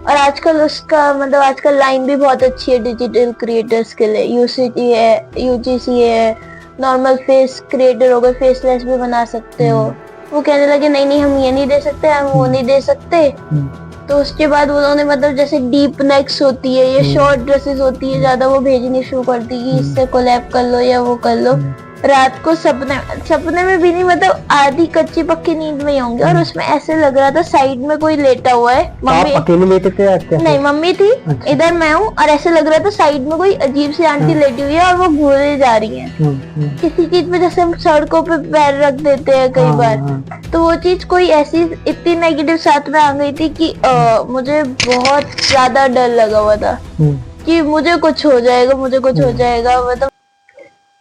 और आजकल उसका मतलब आजकल लाइन भी बहुत अच्छी है डिजिटल क्रिएटर्स के लिए। यूसीसी है, यूजीसी है, नॉर्मल फेस क्रिएटर हो गए, फेसलेस भी बना सकते हो। वो कहने लगे नहीं नहीं हम ये नहीं दे सकते, हम वो नहीं दे सकते। तो उसके बाद उन्होंने मतलब जैसे डीप नेक्स होती है या शॉर्ट ड्रेसेस होती है ज्यादा, वो भेजनी शुरू कर दी कि इससे कोलैब कर लो या वो कर लो। रात को सपने में भी नहीं, मतलब आधी कच्ची पक्की नींद में ही होंगे और उसमें ऐसे लग रहा था साइड में कोई लेटा हुआ है। मम्मी आप अकेले लेटे थे या क्या? नहीं, मम्मी थी। अच्छा। इधर मैं हूँ और ऐसे लग रहा था साइड में कोई अजीब सी आंटी लेटी हुई है और वो घूरे जा रही है किसी चीज पे, जैसे हम सड़कों पे पैर रख देते हैं कई बार। तो वो चीज कोई ऐसी इतनी नेगेटिव साथ में आ गई थी कि मुझे बहुत ज्यादा डर लगा हुआ था कि मुझे कुछ हो जाएगा, मुझे कुछ हो जाएगा मतलब।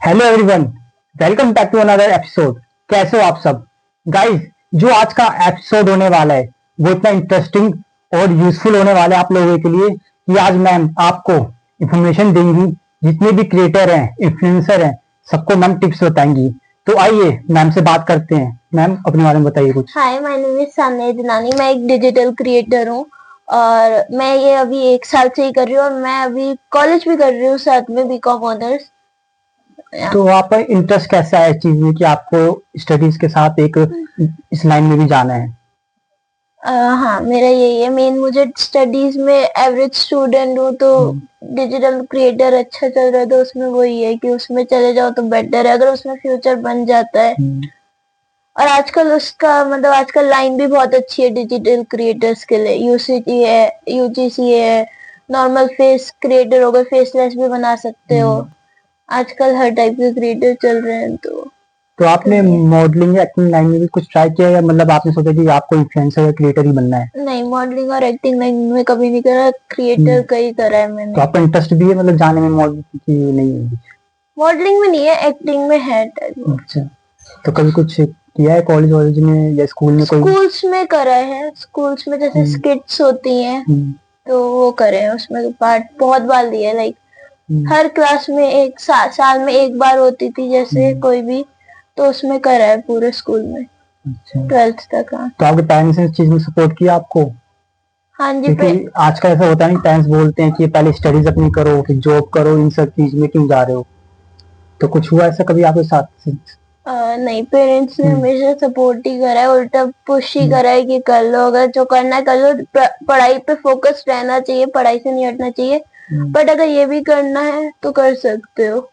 Hello everyone, welcome back to another episode. कैसे हो आप सब गाइस? जो आज का एपिसोड होने वाला है वो इतना इंटरेस्टिंग और यूजफुल होने वाला है आप लोगों के लिए कि आज मैम आपको इंफॉर्मेशन देंगी। जितने भी क्रिएटर हैं, इन्फ्लुएंसर हैं, सबको मैम टिप्स बताएंगी। तो आइए मैम से बात करते हैं। मैम अपने बारे में बताइए कुछ। हाय, माय नेम इज सान्या दिनानी। मैं एक डिजिटल क्रिएटर हूँ और मैं ये अभी 1 साल से ही कर रही हूँ और मैं अभी कॉलेज भी कर रही हूँ साथ में, बीकॉम ऑनर्स। तो आपका इंटरेस्ट कैसा है इस चीज में कि आपको स्टडीज के साथ एक इस लाइन में भी जाना है? हाँ, मेरा यही है मेन। मुझे स्टडीज में एवरेज स्टूडेंट हूँ तो डिजिटल क्रिएटर अच्छा चल रहा है तो उसमें वही है कि उसमें चले जाओ तो बेटर है अगर उसमें फ्यूचर बन जाता है। और आजकल उसका मतलब आजकल लाइन भी बहुत अच्छी है डिजिटल क्रिएटर्स के लिए। यूसीसी है, यूजीसी है, नॉर्मल फेस क्रिएटर हो गए, फेसलेस भी बना सकते हो। आजकल हर टाइप के क्रिएटर चल रहे हैं। तो आपने मॉडलिंग या एक्टिंग लाइन में भी कुछ ट्राई किया या मतलब आपने सोचा कि आपको इन्फ्लुएंसर या क्रिएटर ही बनना है? नहीं, मॉडलिंग और एक्टिंग लाइन में कभी नहीं करा, क्रिएटर का ही करा है मैंने। तो आपका इंटरेस्ट भी है मतलब जाने में मॉडलिंग की नहीं है? मॉडलिंग में नहीं है, एक्टिंग में है टाइप। अच्छा। तो कभी कुछ किया है कॉलेज वॉलेज में या स्कूल में? कोई स्कूल्स में करा है, स्कूल्स में जैसे स्किट्स होती हैं तो वो करे हैं, उसमें पार्ट बहुत बार लिए। लाइक हर क्लास में एक साल में एक बार होती थी जैसे कोई भी, तो उसमें करा है पूरे स्कूल में। अच्छा। 12th तक। हाँ। तो आपके पेरेंट्स ने इस चीज में सपोर्ट किया आपको? हाँ जी। क्योंकि आजकल ऐसा होता है नहीं, पेरेंट्स बोलते हैं कि पहले स्टडीज अपनी करो फिर जॉब करो, इन सब चीज में क्यों जा रहे हो? तो कुछ हुआ ऐसा कभी आपके साथ? नहीं, पेरेंट्स ने हमेशा सपोर्ट ही करा है, उल्टा पुश ही करा है कि कर लो, अगर जो करना है कर लो। पढ़ाई पे फोकस रहना चाहिए, पढ़ाई से नहीं हटना चाहिए। बट अगर ये भी करना है तो कर सकते हो,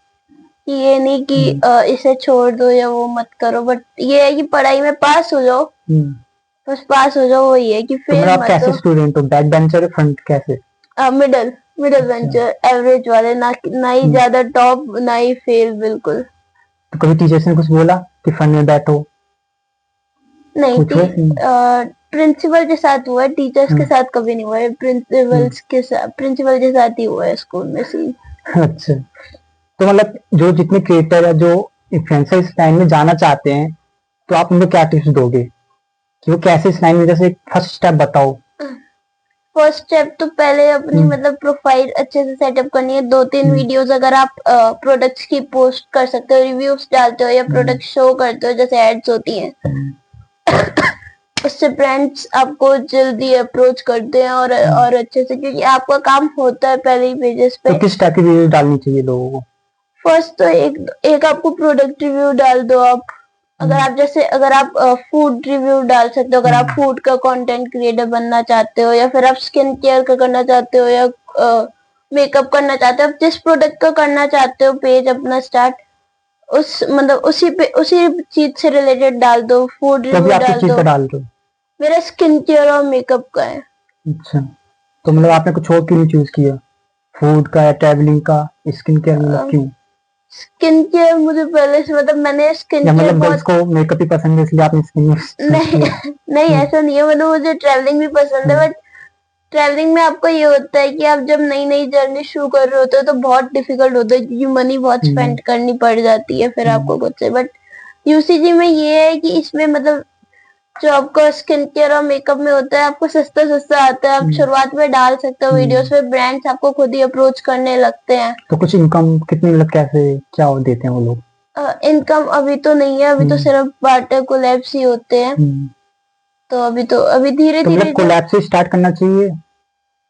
ये नहीं कि इसे छोड़ दो या वो मत करो। बट ये है कि पढ़ाई में पास हो जाओ, बस पास हो जाओ। वही है कि तो मतलब फेल आप मत कैसे हो। स्टूडेंट हो, बैक बेंचर फ्रंट कैसे? मिडल मिडल वेंचर, एवरेज वाले, ना ही ज्यादा टॉप ना ही फेल, बिल्कुल। तो कभी टीचर्स ने कुछ बोला कि फ्रंट में बैठो? नहीं, कुछ हुआ प्रिंसिपल के साथ हुआ है, टीचर्स के साथ कभी नहीं हुआ है। प्रिंसिपल के साथ ही हुआ है स्कूल में सी। अच्छा। तो मतलब जो जितने क्रिएटर या जो इन्फ्लुएंसर इस लाइन में जाना चाहते हैं तो आप उनको क्या टिप्स दोगे कि वो कैसे इस लाइन में, जैसे फर्स्ट स्टेप बताओ। फर्स्ट स्टेप तो पहले अपनी मतलब प्रोफाइल अच्छे से सेटअप करनी है। 2-3 वीडियोस अगर आप प्रोडक्ट्स की पोस्ट कर सकते हो, रिव्यूज डालते हो या प्रोडक्ट शो करते हो जैसे एड्स होती हैं, उससे ब्रांड्स आपको जल्दी अप्रोच करते हैं और अच्छे से, क्योंकि आपका काम होता है पहले ही पेजेस पे। तो किस टाइप की वीडियो डालनी चाहिए लोगों को? फर्स्ट तो एक आपको प्रोडक्ट रिव्यू डाल दो आप। अगर आप फूड रिव्यू डाल सकते हो, अगर आप फूड का कंटेंट क्रिएटर बनना चाहते हो या फिर आप स्किन केयर का करना चाहते हो या मेकअप करना चाहते हो, आप जिस प्रोडक्ट का करना चाहते हो पेज अपना स्टार्ट, उसी चीज से रिलेटेड डाल दो। फूड तो अभी रिव्यू आप किस डाल चीज दो। का डाल रहे हो? मेरा स्किन केयर और मेकअप का है। अच्छा। तो मतलब आपने कुछ और क्यों नहीं चूज किया, फूड का या ट्रैवलिंग का, स्किन केयर मतलब क्यों? स्किन केयर मुझे पहले से मतलब मैंने स्किन या केयर मतलब गर्ल्स को मेकअप ही पसंद है इसलिए आपने स्किन नहीं नहीं, ऐसा नहीं है। मतलब मुझे ट्रैवलिंग भी पसंद है, बट ट्रैवलिंग में आपको ये होता है कि आप जब नई नई जर्नी शुरू कर रहे होते हो तो बहुत डिफिकल्ट होता है क्योंकि मनी बहुत स्पेंड करनी पड़ जाती है फिर आपको खुद से। बट यूसीजी में ये है कि इसमें मतलब जो आपका स्किन केयर और मेकअप में होता है आपको सस्ता सस्ता आता है। आप शुरुआत में डाल सकते हो वीडियोस पे, ब्रांड्स आपको खुद ही अप्रोच करने लगते हैं। तो कुछ इनकम कितनी, मतलब कैसे क्या देते हैं वो लोग? इनकम अभी तो नहीं है, अभी तो सिर्फ बार्टर कोलैब्स ही होते हैं। तो अभी धीरे तो धीरे मतलब कोलैब से स्टार्ट करना चाहिए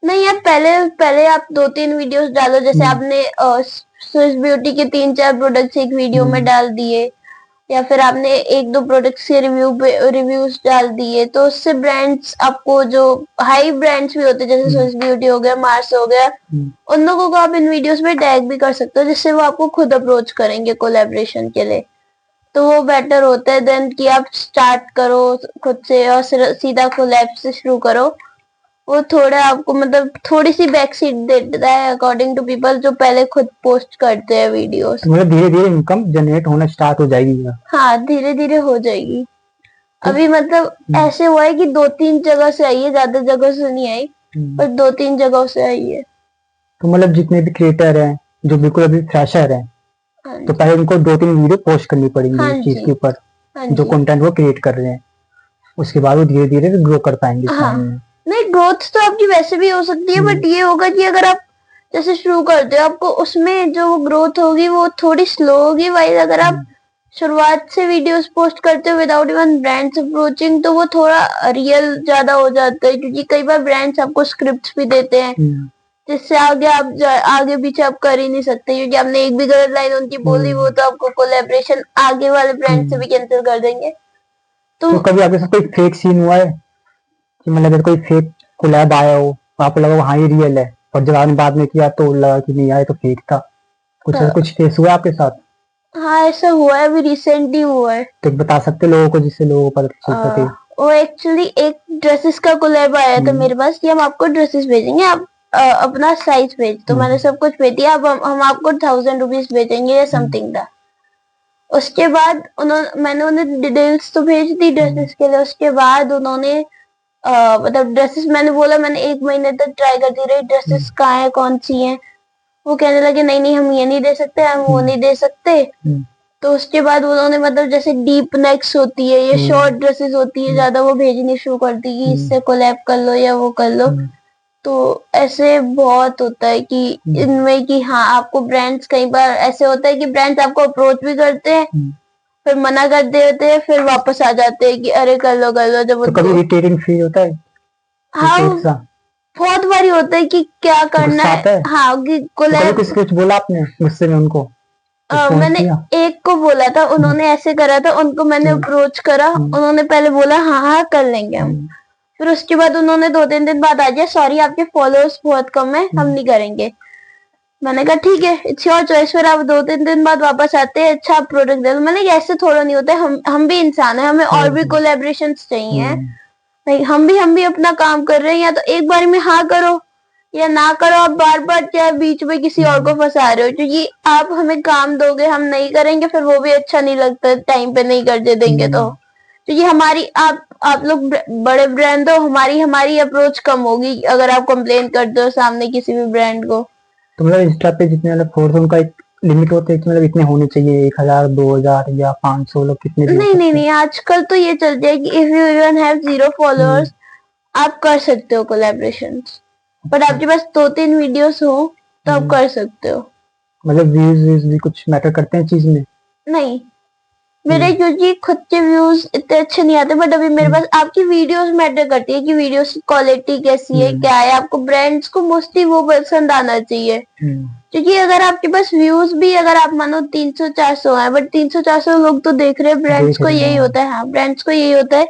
नहीं आप पहले पहले आप 2-3 वीडियोस डालो, जैसे आपने स्विस ब्यूटी के 3-4 प्रोडक्ट्स एक वीडियो में डाल दिए, या फिर आपने 1-2 प्रोडक्ट्स के रिव्यूज डाल दिए, तो उससे ब्रांड्स आपको, जो हाई ब्रांड्स भी होते हैं जैसे स्विस ब्यूटी हो गया, मार्स हो गया, उन लोगों को आप इन वीडियोस में टैग भी कर सकते हो, जिससे वो आपको खुद अप्रोच करेंगे कोलैबोरेशन के लिए। तो वो बेटर होता है देन कि आप स्टार्ट करो खुद से और सीधा कोलैब से शुरू करो। वो थोड़ा आपको मतलब थोड़ी सी बैक सीट देता है अकॉर्डिंग टू पीपल जो पहले खुद पोस्ट करते हैं वीडियोस। तो मतलब धीरे धीरे इनकम जनरेट होना स्टार्ट हो जाएगी। हाँ धीरे धीरे हो जाएगी। अभी मतलब ऐसे हुआ है कि 2-3 जगह से आई है, ज्यादा जगह से नहीं आई, पर 2-3 जगहों से आई है। तो मतलब जितने भी क्रिएटर हैं जो बिल्कुल अभी फ्रेशर हैं, तो पहले उनको 2-3 वीडियो पोस्ट करनी पड़ेंगी इस चीज के ऊपर, जो कंटेंट वो क्रिएट कर रहे हैं, उसके बाद वो धीरे धीरे ग्रो कर पाएंगे। हाँ नहीं, ग्रोथ तो आपकी वैसे भी हो सकती है, बट ये होगा कि अगर आप जैसे शुरू करते हो, आपको उसमें जो ग्रोथ होगी वो थोड़ी स्लो होगी। वाइल अगर आप शुरुआत से वीडियोस पोस्ट करते हो विदाउट इवन ब्रांड्स अप्रोचिंग, तो वो थोड़ा रियल ज्यादा हो जाता है, क्योंकि कई बार ब्रांड्स आपको स्क्रिप्ट्स भी देते हैं जिससे आगे आप आगे पीछे आप कर ही नहीं सकते, क्योंकि आपने एक भी गलत लाइन उनकी बोली, वो तो आपको कोलैबोरेशन आगे वाले ब्रांड से भी कैंसिल कर देंगे। तो कभी आपके साथ कोई फेक सीन हुआ है कि मतलब अगर कोई फेक कोलैब आया हो, आपको लगा हाँ ये रियल है, और जब आपने बाद में किया तो लगा कि नहीं यार तो फेक था? कुछ केस हुआ आपके साथ? हाँ ऐसा हुआ है, अभी रिसेंटली हुआ है। तो बता सकते लोगों को, जिससे लोगों को पता चल सके। वो एक्चुअली एक ड्रेसेस का कोलैब आया था मेरे पास कि हम आपको ड्रेसेस भेजेंगे, आप अपना साइज भेज, तो मैंने सब कुछ भेज दिया, अब हम आपको 1000 रुपीज भेजेंगे या समथिंग था। उसके बाद मैंने उन्हें डिटेल्स तो भेज दी ड्रेसेस के लिए। उसके बाद उन्होंने मतलब ड्रेसेस, मैंने बोला मैंने 1 महीने तक ट्राई करती रही ड्रेसेस कहाँ है, कौन सी हैं। वो कहने लगे नहीं नहीं हम ये नहीं दे सकते, हम वो नहीं दे सकते। तो उसके बाद उन्होंने मतलब जैसे डीप नेक्स होती है, ये शॉर्ट ड्रेसेस होती है ज्यादा, वो भेजनी शुरू कर दी कि इससे कोलैब कर लो या वो कर लो। तो ऐसे बहुत होता है कि इनमें कि हाँ आपको ब्रांड्स, कई बार ऐसे होता है कि ब्रांड्स आपको अप्रोच भी करते हैं, फिर मना कर देते हैं, फिर वापस आ जाते हैं कि अरे कर लो कर लो। जब तो कभी इरिटेटिंग फील होता है? हाँ बहुत बारी होता है कि क्या करना है। हाँ कि कोलैब कुछ बोला आपने गुस्से में उनको? मैंने एक को बोला था, उन्होंने ऐसे करा था, उनको मैंने अप्रोच करा, उन्होंने पहले बोला हाँ हाँ कर लेंगे हम, फिर उसके बाद उन्होंने 2-3 दिन बाद आ गया सॉरी आपके फॉलोअर्स बहुत कम है, हम नहीं करेंगे। मैंने कहा ठीक है इट्स योर चॉइस। फिर आप 2-3 दिन बाद वापस आते हैं, अच्छा आप प्रोडक्ट दे दो। मैंने ऐसे थोड़ा नहीं होता है, हम भी इंसान है, हमें और भी कोलैबोरेशंस चाहिए। नहीं हम भी अपना काम कर रहे हैं, या तो एक बार में हाँ करो या ना करो, आप बार बार क्या बीच में किसी और को फंसा रहे हो, क्योंकि आप हमें काम दोगे हम नहीं करेंगे, फिर वो भी अच्छा नहीं लगता टाइम पे नहीं कर देंगे। तो क्योंकि हमारी आप लोग बड़े ब्रांड हो, हमारी अप्रोच कम होगी अगर आप कंप्लेन करते हो सामने किसी भी ब्रांड को। तो मतलब इंस्टा पे जितने मतलब फॉलोअर्स उनका एक लिमिट होता है कि मतलब इतने होने चाहिए, 1000 2000 या 500 लोग कितने? नहीं आजकल तो ये चलता है कि if you even have 0 followers आप कर सकते हो कोलैबोरेशंस, बट आपके पास 2-3 वीडियोस हो तो आप कर सकते हो। मतलब व्यूज भी कुछ मैटर करते हैं चीज में? नहीं मेरे क्योंकि खुद के व्यूज इतने अच्छे नहीं आते, बट अभी मेरे पास आपकी वीडियोस मैटर करती है कि वीडियोस की क्वालिटी कैसी है, क्या है। आपको ब्रांड्स को मोस्टली वो पसंद आना चाहिए, क्योंकि अगर आपके पास व्यूज भी अगर आप मानो 300-400 है, बट 300-400 लोग तो देख रहे हैं, ब्रांड्स को यही होता है। हाँ ब्रांड्स को यही होता है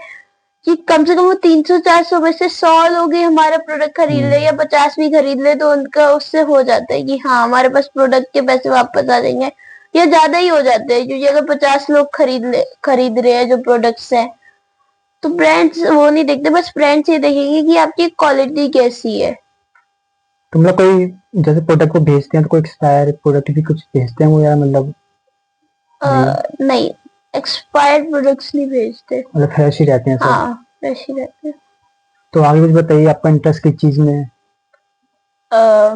कि कम से कम वो 300-400 में से 100 लोग ही हमारा प्रोडक्ट खरीद ले या 50 भी खरीद ले, तो उनका उससे हो जाता है कि हाँ हमारे पास प्रोडक्ट के पैसे वापस आ जाएंगे, या ज्यादा ही हो जाते हैं। क्योंकि अगर 50 लोग खरीद रहे हैं जो प्रोडक्ट्स हैं, तो ब्रांड्स वो नहीं देखते, बस ब्रांड्स ये देखेंगे कि आपकी क्वालिटी कैसी है। तुम लोग कोई जैसे प्रोडक्ट को भेजते हैं तो कोई एक्सपायर प्रोडक्ट भी कुछ भेजते हैं वो, या मतलब नहीं एक्सपायर्ड प्रोडक्ट्स नहीं भेजते, मतलब फ्रेश ही रहते हैं सब? हाँ फ्रेश ही रहते हैं। तो आगे कुछ बताइए, आपका इंटरेस्ट किस चीज में है?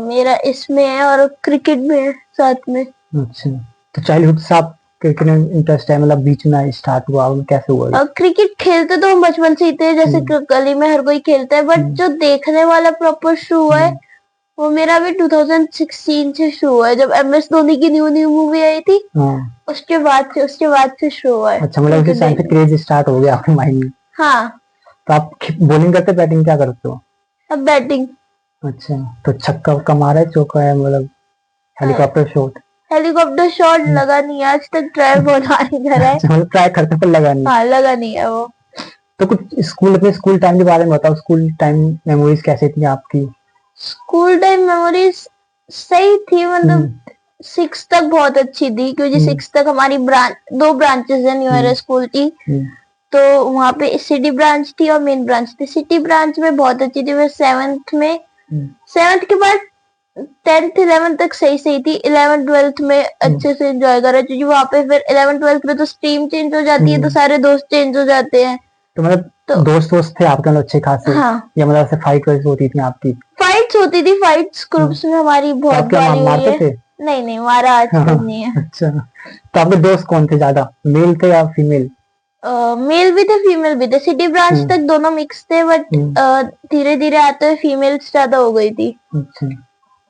मेरा इसमें है और क्रिकेट में है साथ में। अच्छा, तो चाइल्डहुड से आप क्रिकेट में इंटरेस्ट है, मतलब बीच में स्टार्ट हुआ, कैसे हुआ? क्रिकेट खेलते तो हम बचपन से ही थे, जैसे गली में हर कोई खेलता है, बट जो देखने वाला प्रॉपर शुरू हुआ है वो मेरा भी 2016 से शुरू हुआ है, जब MS धोनी की न्यू मूवी आई थी, उसके बाद से शुरू हुआ है। अच्छा, मतलब उसी टाइम से क्रेज स्टार्ट हो गया आपके माइंड में? हाँ। तो आप बॉलिंग करते बैटिंग क्या करते हो? अब बैटिंग। अच्छा, तो छक्का वक्का मारा है, चौका है, मतलब हेलीकॉप्टर शॉट? हेलीकॉप्टर शॉट लगा नहीं है आज तक, ट्राई बहुत हारी करा है। अच्छा, मतलब ट्राई करते पर लगा नहीं। हाँ, लगा नहीं है वो। तो कुछ अपने स्कूल टाइम के बारे में बताओ, स्कूल टाइम मेमोरीज कैसे थी आपकी? स्कूल टाइम मेमोरीज सही थी, मतलब 6 तक बहुत अच्छी थी, क्योंकि 6 तक हमारी दो ब्रांचेस है न्यू ईयर स्कूल की। तो वहाँ पे सिटी ब्रांच थी और मेन ब्रांच थी। सिटी ब्रांच में बहुत अच्छी थी। फिर 7th के बाद 10th 11th तक सही सही थी। 11th 12th में अच्छे से एंजॉय करा, क्योंकि वहाँ पे फिर 11th 12th में तो स्ट्रीम चेंज हो जाती है, तो सारे दोस्त चेंज हो जाते हैं। तो मतलब तो दोस्त थे आपके मतलब अच्छे खासे? हाँ, या मतलब ऐसे फाइट होती थी आपकी? फाइट्स होती थी, फाइट्स ग्रुप्स में हमारी तो बहुत आप क्या बारी हुई मारते है। थे? नहीं नहीं, हमारा आज तक नहीं है। अच्छा, तो आपके दोस्त कौन थे ज्यादा, मेल थे या फीमेल? मेल भी थे, फीमेल भी थे। सिटी ब्रांच तक दोनों मिक्स थे, बट धीरे धीरे आते हुए फीमेल्स ज्यादा हो गई थी। अच्छा,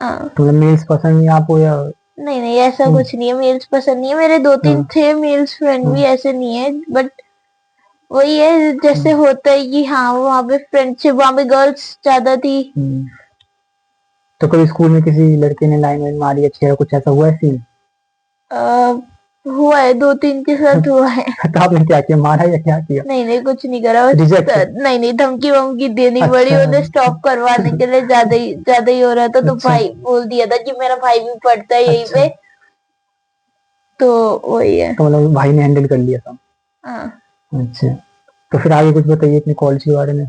हाँ। तो मतलब मेल्स पसंद नहीं आपको या? नहीं नहीं, ऐसा कुछ नहीं है, मेल्स पसंद नहीं है। मेरे 2-3 थे मेल्स फ्रेंड भी, ऐसे नहीं है, बट वही है जैसे होता है कि हाँ, वहाँ पे फ्रेंडशिप, वहाँ पे गर्ल्स ज्यादा थी। तो कभी स्कूल में किसी लड़के ने लाइन वाइन मारी अच्छी, कुछ ऐसा हुआ है सीन? हुआ है, 2-3 के साथ हुआ है। तो आपने क्या किया, मारा या क्या किया? नहीं नहीं, कुछ नहीं करा, बस रिजेक्ट? नहीं नहीं, धमकी वमकी देनी पड़ी अच्छा, उन्हें स्टॉप करवाने के लिए। ज्यादा ही हो रहा था, तो अच्छा, भाई बोल दिया था कि मेरा भाई भी पढ़ता है यहीं अच्छा, पे, तो वही है। तो मतलब भाई ने हैंडल कर लिया था? हाँ। अच्छा, तो फिर आगे कुछ बताइए अपने कॉलेज के बारे में।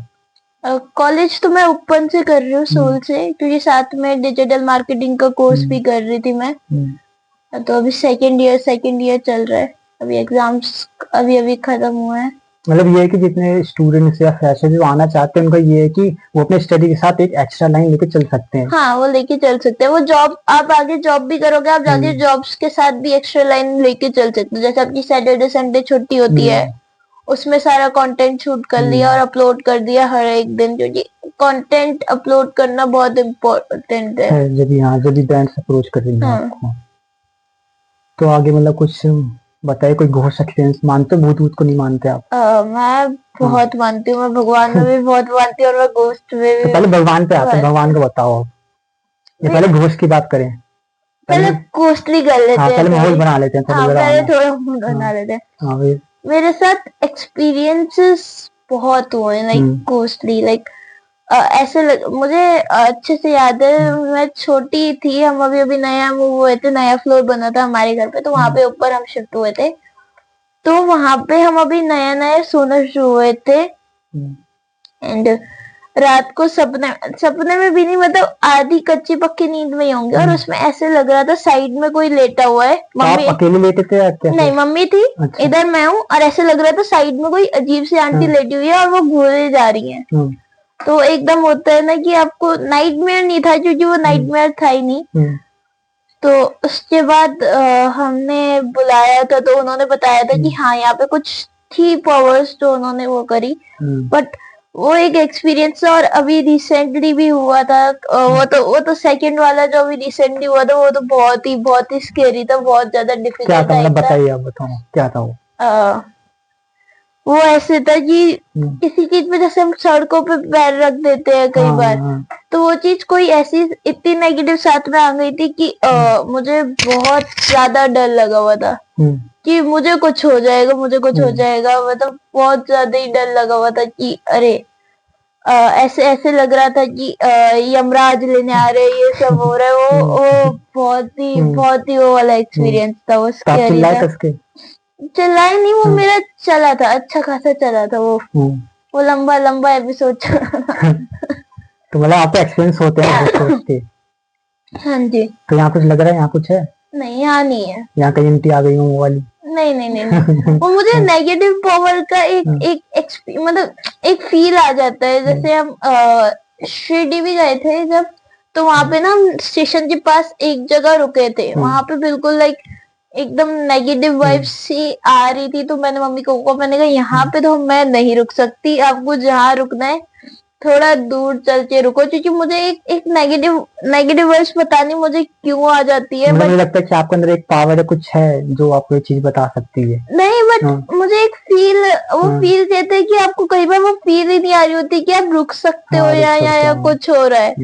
कॉलेज तो मैं ओपन से कर रही हूँ, सोल से, क्योंकि साथ में डिजिटल मार्केटिंग का कोर्स भी कर रही थी मैं। तो अभी सेकेंड ईयर चल रहा है। अभी एग्जाम्स अभी अभी खत्म हुए हैं। मतलब ये है कि जितने स्टूडेंट्स या फ्रेशर जो आना चाहते हैं, उनका ये है कि वो अपने स्टडी के साथ एक एक्स्ट्रा लाइन लेके चल सकते हैं। हाँ, वो लेके चल सकते हैं। वो जॉब, आप आगे जॉब भी करोगे, आप आगे जॉब्स के साथ भी एक्स्ट्रा लाइन लेके चल सकते हो। जैसे आपकी सैटरडे संडे छुट्टी होती है, उसमें सारा कंटेंट शूट कर लिया और अपलोड कर दिया हर एक दिन, क्योंकि कंटेंट अपलोड करना बहुत इम्पोर्टेंट है। जब भी ब्रांड्स अप्रोच कर रही हैं हाँ। आपको। तो आगे मतलब कुछ बताइए, कोई घोस्ट एक्सपीरियंस, मानते हो भूत भूत को, नहीं मानते आप? मैं बहुत मानती हूँ, मैं भगवान में भी बहुत मानती हूँ और मैं गोस्ट में तो भी पहले भगवान पे आते हैं, बहुत। भगवान को बताओ आप, या पहले घोस्ट की बात करें? पहले घोस्टली कर हाँ, लेते हैं पहले माहौल थोड़ी। बना लेते हैं थोड़ा हाँ, पहले डरावना। थोड़ा मूड बना लेते हैं। हाँ भाई। मेरे साथ एक्सपीरियंसेस बहुत हुए हैं, लाइक घोस्टली, लाइक मुझे अच्छे से याद है, मैं छोटी थी, हम अभी अभी नया मूव हुए थे, नया फ्लोर बना था हमारे घर पे, तो वहां पे ऊपर हम शिफ्ट हुए थे। तो वहां पे हम अभी नया नया सोना शुरू हुए थे, एंड रात को सपने में भी नहीं, मतलब आधी कच्ची पक्की नींद में ही होंगे, और उसमें ऐसे लग रहा था साइड में कोई लेटा हुआ है। तो आप अकेले लेटे थे या कैसे? नहीं, मम्मी थी। अच्छा। इधर मैं हूँ, और ऐसे लग रहा था साइड में कोई अजीब सी आंटी लेटी हुई है और वो घूरे जा रही है। तो एकदम होता है ना कि आपको नाइटमेयर नहीं था, क्योंकि वो नाइटमेयर था ही नहीं। तो उसके बाद हमने बुलाया था, तो उन्होंने बताया था कि हाँ, यहाँ पे कुछ थी पावर्स, तो उन्होंने वो करी। बट वो एक एक्सपीरियंस था। और अभी रिसेंटली भी हुआ था, वो तो सेकंड वाला जो अभी रिसेंटली हुआ था, वो तो बहुत ही स्केरी था, बहुत ज्यादा क्या डिफिकल्ट था, मतलब टाइप था। बताइए, आप बताओ क्या था वो? वो ऐसे था कि किसी चीज पे, जैसे हम सड़कों पे पैर रख देते हैं कई बार, तो वो चीज कोई ऐसी इतनी नेगेटिव साथ में आ गई थी कि मुझे बहुत ज्यादा डर लगा हुआ था कि मुझे कुछ हो जाएगा, मुझे कुछ हो जाएगा, मतलब बहुत ज्यादा ही डर लगा हुआ था कि अरे, ऐसे ऐसे लग रहा था कि यमराज लेने आ रहे, ये सब हो रहा है। वो बहुत ही वो वाला एक्सपीरियंस था, वो तो आप स्कैरी चिल्लाए था। थे उसके? चिल्लाए नहीं, वो मेरा चला था, अच्छा खासा चला था वो लंबा लंबा एपिसोड चला था। तो मतलब आपको एक्सपीरियंस होते हैं घोस्ट के? हाँ जी। तो यहाँ कुछ लग रहा है, यहाँ कुछ है? नहीं, यहाँ नहीं है। यहाँ कहीं एंटी आ गई हूँ वो वाली? नहीं नहीं नहीं, नहीं। वो मुझे नेगेटिव पावर का मतलब एक फील आ जाता है। जैसे हम शिरडी भी गए थे जब, तो वहां पे ना हम स्टेशन के पास एक जगह रुके थे, वहां पे बिल्कुल लाइक एकदम नेगेटिव वाइब्स सी आ रही थी। तो मैंने मम्मी को मैंने कहा यहाँ पे तो मैं नहीं रुक सकती, आपको जहाँ रुकना है थोड़ा दूर चल के रुको, क्योंकि मुझे एक नेगेटिव वाइब्स पता नहीं मुझे क्यों आ जाती है। मुझे बट लगता है कि आपके अंदर एक पावर है, कुछ है जो आपको ये चीज बता सकती है। नहीं, बट मुझे एक फील कहते हैं कि आपको कई बार वो फील ही नहीं आ रही होती कि आप रुक सकते हो, या कुछ हो रहा है।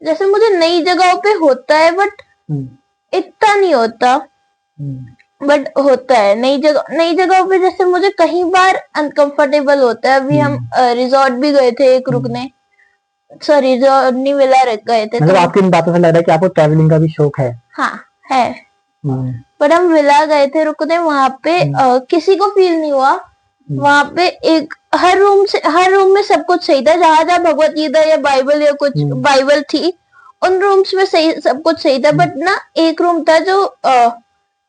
जैसे मुझे नई जगहों पे होता है बट इतना नहीं होता, बट होता है नई जगहों पे। जैसे मुझे कई बार अनकंफर्टेबल होता है। अभी हम रिजॉर्ट भी गए थे एक रुकने, सॉरी रिजॉर्ट नहीं, विला गए थे। मतलब तो आपकी इन बातों से लग रहा है कि आपको ट्रैवलिंग का भी शौक है। हाँ है, पर हम विला गए थे रुकने, वहां पे किसी को फील नहीं हुआ। वहां पे एक हर रूम में सब कुछ सही था, जहां जहां भगवत गीता या बाइबल या कुछ बाइबल थी उन रूम्स में सही, सब कुछ सही था। बट ना एक रूम था जो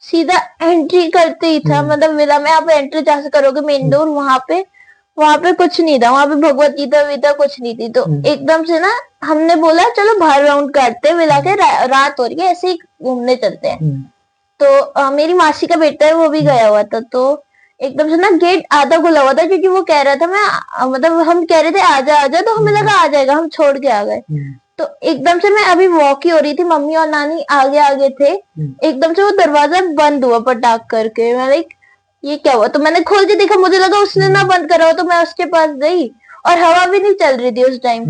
सीधा एंट्री करते ही था, मतलब विला में आप एंट्री जहां से करोगे मेन डोर, वहां पे कुछ नहीं था, वहां पे भगवत गीता वीता कुछ नहीं थी। तो एकदम से ना हमने बोला चलो बाहर राउंड काटते हैं, विला के रात हो रही है, ऐसे ही घूमने चलते हैं। तो मेरी मासी का बेटा है, वो भी गया हुआ था। तो एकदम से ना गेट आधा खुला हुआ था, क्योंकि वो कह रहा था मैं मतलब हम कह रहे थे आजा आजा, तो हमें लगा आ जाएगा, हम छोड़ के आ गए। तो एकदम से मैं अभी वॉक ही हो रही थी, मम्मी और नानी आगे आगे थे, एकदम से वो दरवाजा बंद हुआ पटाख करके। मैं लाइक ये क्या हुआ, तो मैंने खोल के देखा, मुझे लगा उसने ना बंद करा हो, तो मैं उसके पास गई, और हवा भी नहीं चल रही थी उस टाइम।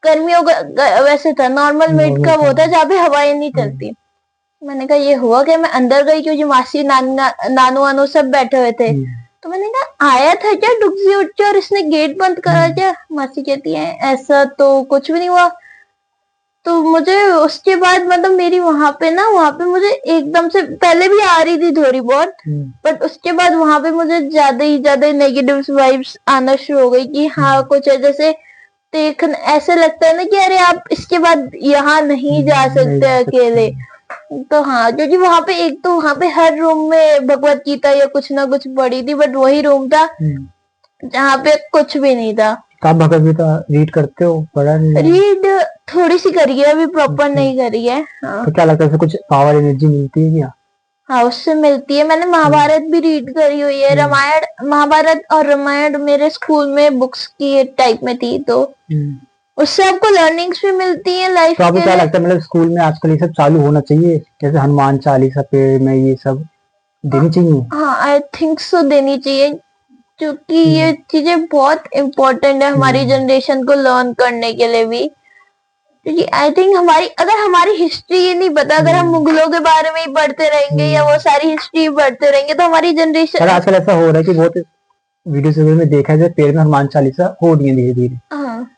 गर्मियों वैसे था, नॉर्मल मिड का वो था जहाँ पे हवाएं नहीं चलती। मैंने कहा ये हुआ क्या, मैं अंदर गई क्योंकि मासी नानू वानू सब बैठे हुए थे। तो मैंने कहा आया था क्या डुगजी उठ के और इसने गेट बंद करा क्या। मासी कहती है ऐसा तो कुछ भी नहीं हुआ। तो मुझे उसके बाद मतलब मेरी वहां पे मुझे एकदम से, पहले भी आ रही थी थोड़ी बहुत, बट उसके बाद वहां पे मुझे ज्यादा ही ज्यादा नेगेटिव वाइब्स आना शुरू हो गई कि हाँ कुछ है, जैसे देख ऐसे लगता है ना कि अरे आप इसके बाद यहाँ नहीं जा सकते अकेले। तो हाँ, क्योंकि वहां पे एक तो वहां पे हर रूम में भगवत गीता या कुछ ना कुछ पढ़ी थी, बट वही रूम था जहाँ पे कुछ भी नहीं था। आप भगवत गीता रीड करते हो, पढ़ा नहीं? रीड थोड़ी सी करी है, अभी प्रॉपर नहीं करी है। हाँ। तो क्या लगता है कुछ पावर एनर्जी मिलती है क्या? हाँ उससे मिलती है। मैंने महाभारत भी रीड करी हुई है, रामायण, महाभारत और रामायण मेरे स्कूल में बुक्स की टाइप में थी, तो उससे आपको लर्निंग्स भी मिलती है लाइफ तो आपको के क्या लिए। लगता है मतलब स्कूल में आजकल ये सब चालू होना चाहिए, जैसे हनुमान चालीसा पे में ये सब देनी चाहिए? हाँ आई थिंक सो देनी चाहिए, क्योंकि ये चीजें बहुत इम्पोर्टेंट है हमारी जनरेशन को लर्न करने के लिए भी। क्योंकि आई थिंक अगर हमारी हिस्ट्री ये नहीं पता, अगर हम मुगलों के बारे में ही पढ़ते रहेंगे या वो सारी हिस्ट्री पढ़ते रहेंगे, तो हमारी जनरेशन। पर आजकल ऐसा हो रहा है कि बहुत वीडियोस वगैरह में देखा है जो पेड़ में हनुमान चालीसा हो रही है धीरे धीरे। हाँ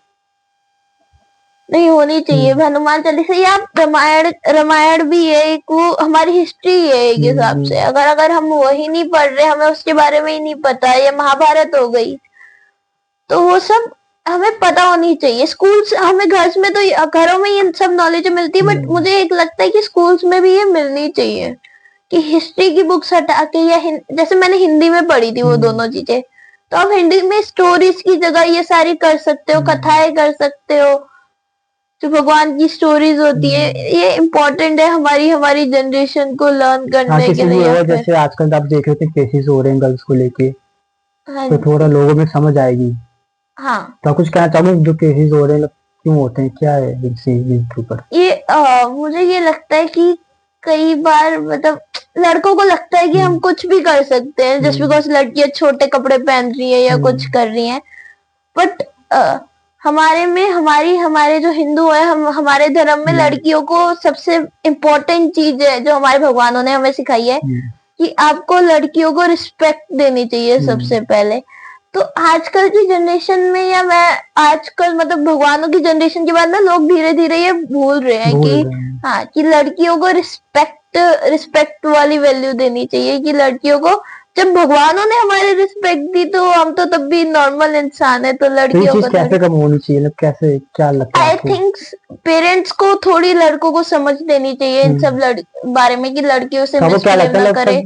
नहीं होनी चाहिए हनुमान चालीसा, या रामायण भी है एक, वो हमारी हिस्ट्री है एक हिसाब से। अगर हम वही नहीं पढ़ रहे, हमें उसके बारे में ही नहीं पता, या महाभारत हो गई, तो वो सब हमें पता होनी चाहिए। स्कूल्स हमें घर में तो घरों में ये सब नॉलेज मिलती है, बट मुझे एक लगता है कि स्कूल्स में भी ये मिलनी चाहिए कि हिस्ट्री की बुक्स हटा के, या जैसे मैंने हिंदी में पढ़ी थी वो दोनों चीजें, तो आप हिंदी में स्टोरीज की जगह ये सारी कर सकते हो, कथाएं कर सकते हो, जो भगवान की स्टोरीज होती है। ये इम्पोर्टेंट है हमारी हमारी जनरेशन को लर्न करने के लिए। और जैसे आजकल आप देख रहे थे केसेस हो रहे हैं गर्ल्स को लेके, हाँ तो थोड़ा लोगों में समझ आएगी। हाँ तो कुछ कहना चाहोगे जो केसेस हो रहे हैं क्यों होते हैं, क्या है इनके ऊपर? ये मुझे ये लगता है कि कई बार मतलब लड़कों को लगता है कि हम कुछ भी कर सकते हैं जस्ट बिकॉज लड़कियां छोटे कपड़े पहन रही है या कुछ कर रही हैं। बट हमारे में हमारे जो हिंदू है, हम हमारे धर्म में लड़कियों को सबसे इम्पोर्टेंट चीज है जो हमारे भगवानों ने हमें सिखाई है कि आपको लड़कियों को रिस्पेक्ट देनी चाहिए सबसे पहले। तो आजकल की जनरेशन में, या मैं आजकल मतलब भगवानों की जनरेशन के बाद ना, लोग धीरे धीरे ये भूल रहे हैं कि हाँ कि लड़कियों को रिस्पेक्ट वाली वैल्यू देनी चाहिए, कि लड़कियों को जब भगवानों ने हमारे रिस्पेक्ट दी तो हम तो तब भी नॉर्मल इंसान है, तो लड़कियों को कैसे कम होनी चाहिए, मतलब कैसे, क्या लगता है आई थिंक पेरेंट्स को थोड़ी लड़कों को समझ देनी चाहिए इन सब बारे में, कि लड़कियों से मिसबिहेव ना करे।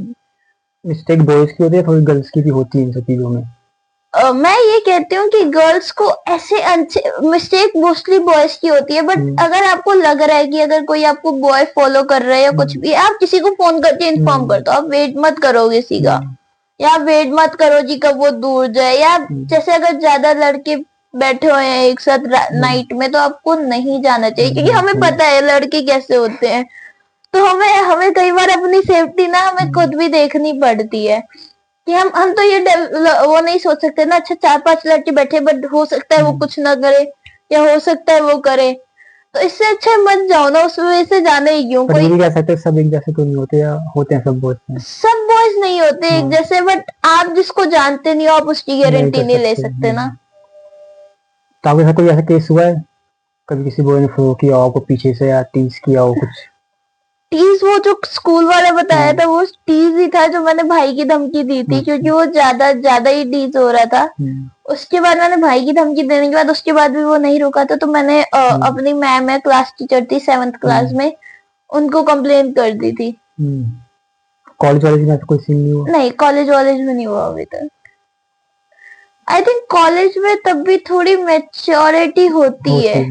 मिस्टेक बॉयज की होती है, थोड़ी गर्ल्स की भी होती है इन सब चीजों में। मैं ये कहती हूँ कि गर्ल्स को ऐसे मिस्टेक मोस्टली बॉयज की होती है, बट अगर आपको लग रहा है कि अगर कोई आपको बॉय फॉलो कर रहा है या कुछ भी, आप किसी को फोन करके इन्फॉर्म कर दो, आप वेट मत करो किसी का, या वेट मत करो जी कब वो दूर जाए। या जैसे अगर ज्यादा लड़के बैठे हुए हैं एक साथ नाइट में, तो आपको नहीं जाना चाहिए, क्योंकि हमें पता है लड़के कैसे होते हैं। तो हमें कई बार अपनी सेफ्टी ना हमें खुद भी देखनी पड़ती है, कि हम तो ये वो नहीं सोच सकते ना, अच्छा 4-5 लड़के बैठे, बट हो सकता है वो कुछ ना करे, या हो सकता है वो करे। तो इससे अच्छा मत जाओ ना, उस वजह से जाना ही क्यों। पर कोई ये भी कह सकते हैं सब एक जैसे तो नहीं होते, या होते हैं सब बॉयज में? सब बॉयज नहीं होते एक हाँ। जैसे, बट आप जिसको जानते नहीं हो आप उसकी नहीं गारंटी कर नहीं ले सकते। सकते ना। तो आपके साथ कोई ऐसा केस हुआ है कभी किसी बॉय ने फ्लो किया हो आपको पीछे से, या टीज किया हो कुछ? टीज वो जो स्कूल वाला बताया हाँ। था वो टीज ही था, जो मैंने भाई की धमकी दी थी, क्योंकि वो ज्यादा ज्यादा ही टीज हो रहा था। उसके बाद मैंने भाई की धमकी देने के बाद उसके बाद भी वो नहीं रुका था, तो मैंने अपनी मैम है, क्लास टीचर थी 7th क्लास में, उनको कंप्लेन कर दी थी। कॉलेज वालेज में ऐसा कोई सीन नहीं हुआ? नहीं, कॉलेज वॉलेज में नहीं हुआ अभी तक। आई थिंक कॉलेज में तब भी थोड़ी मेच्योरिटी होती है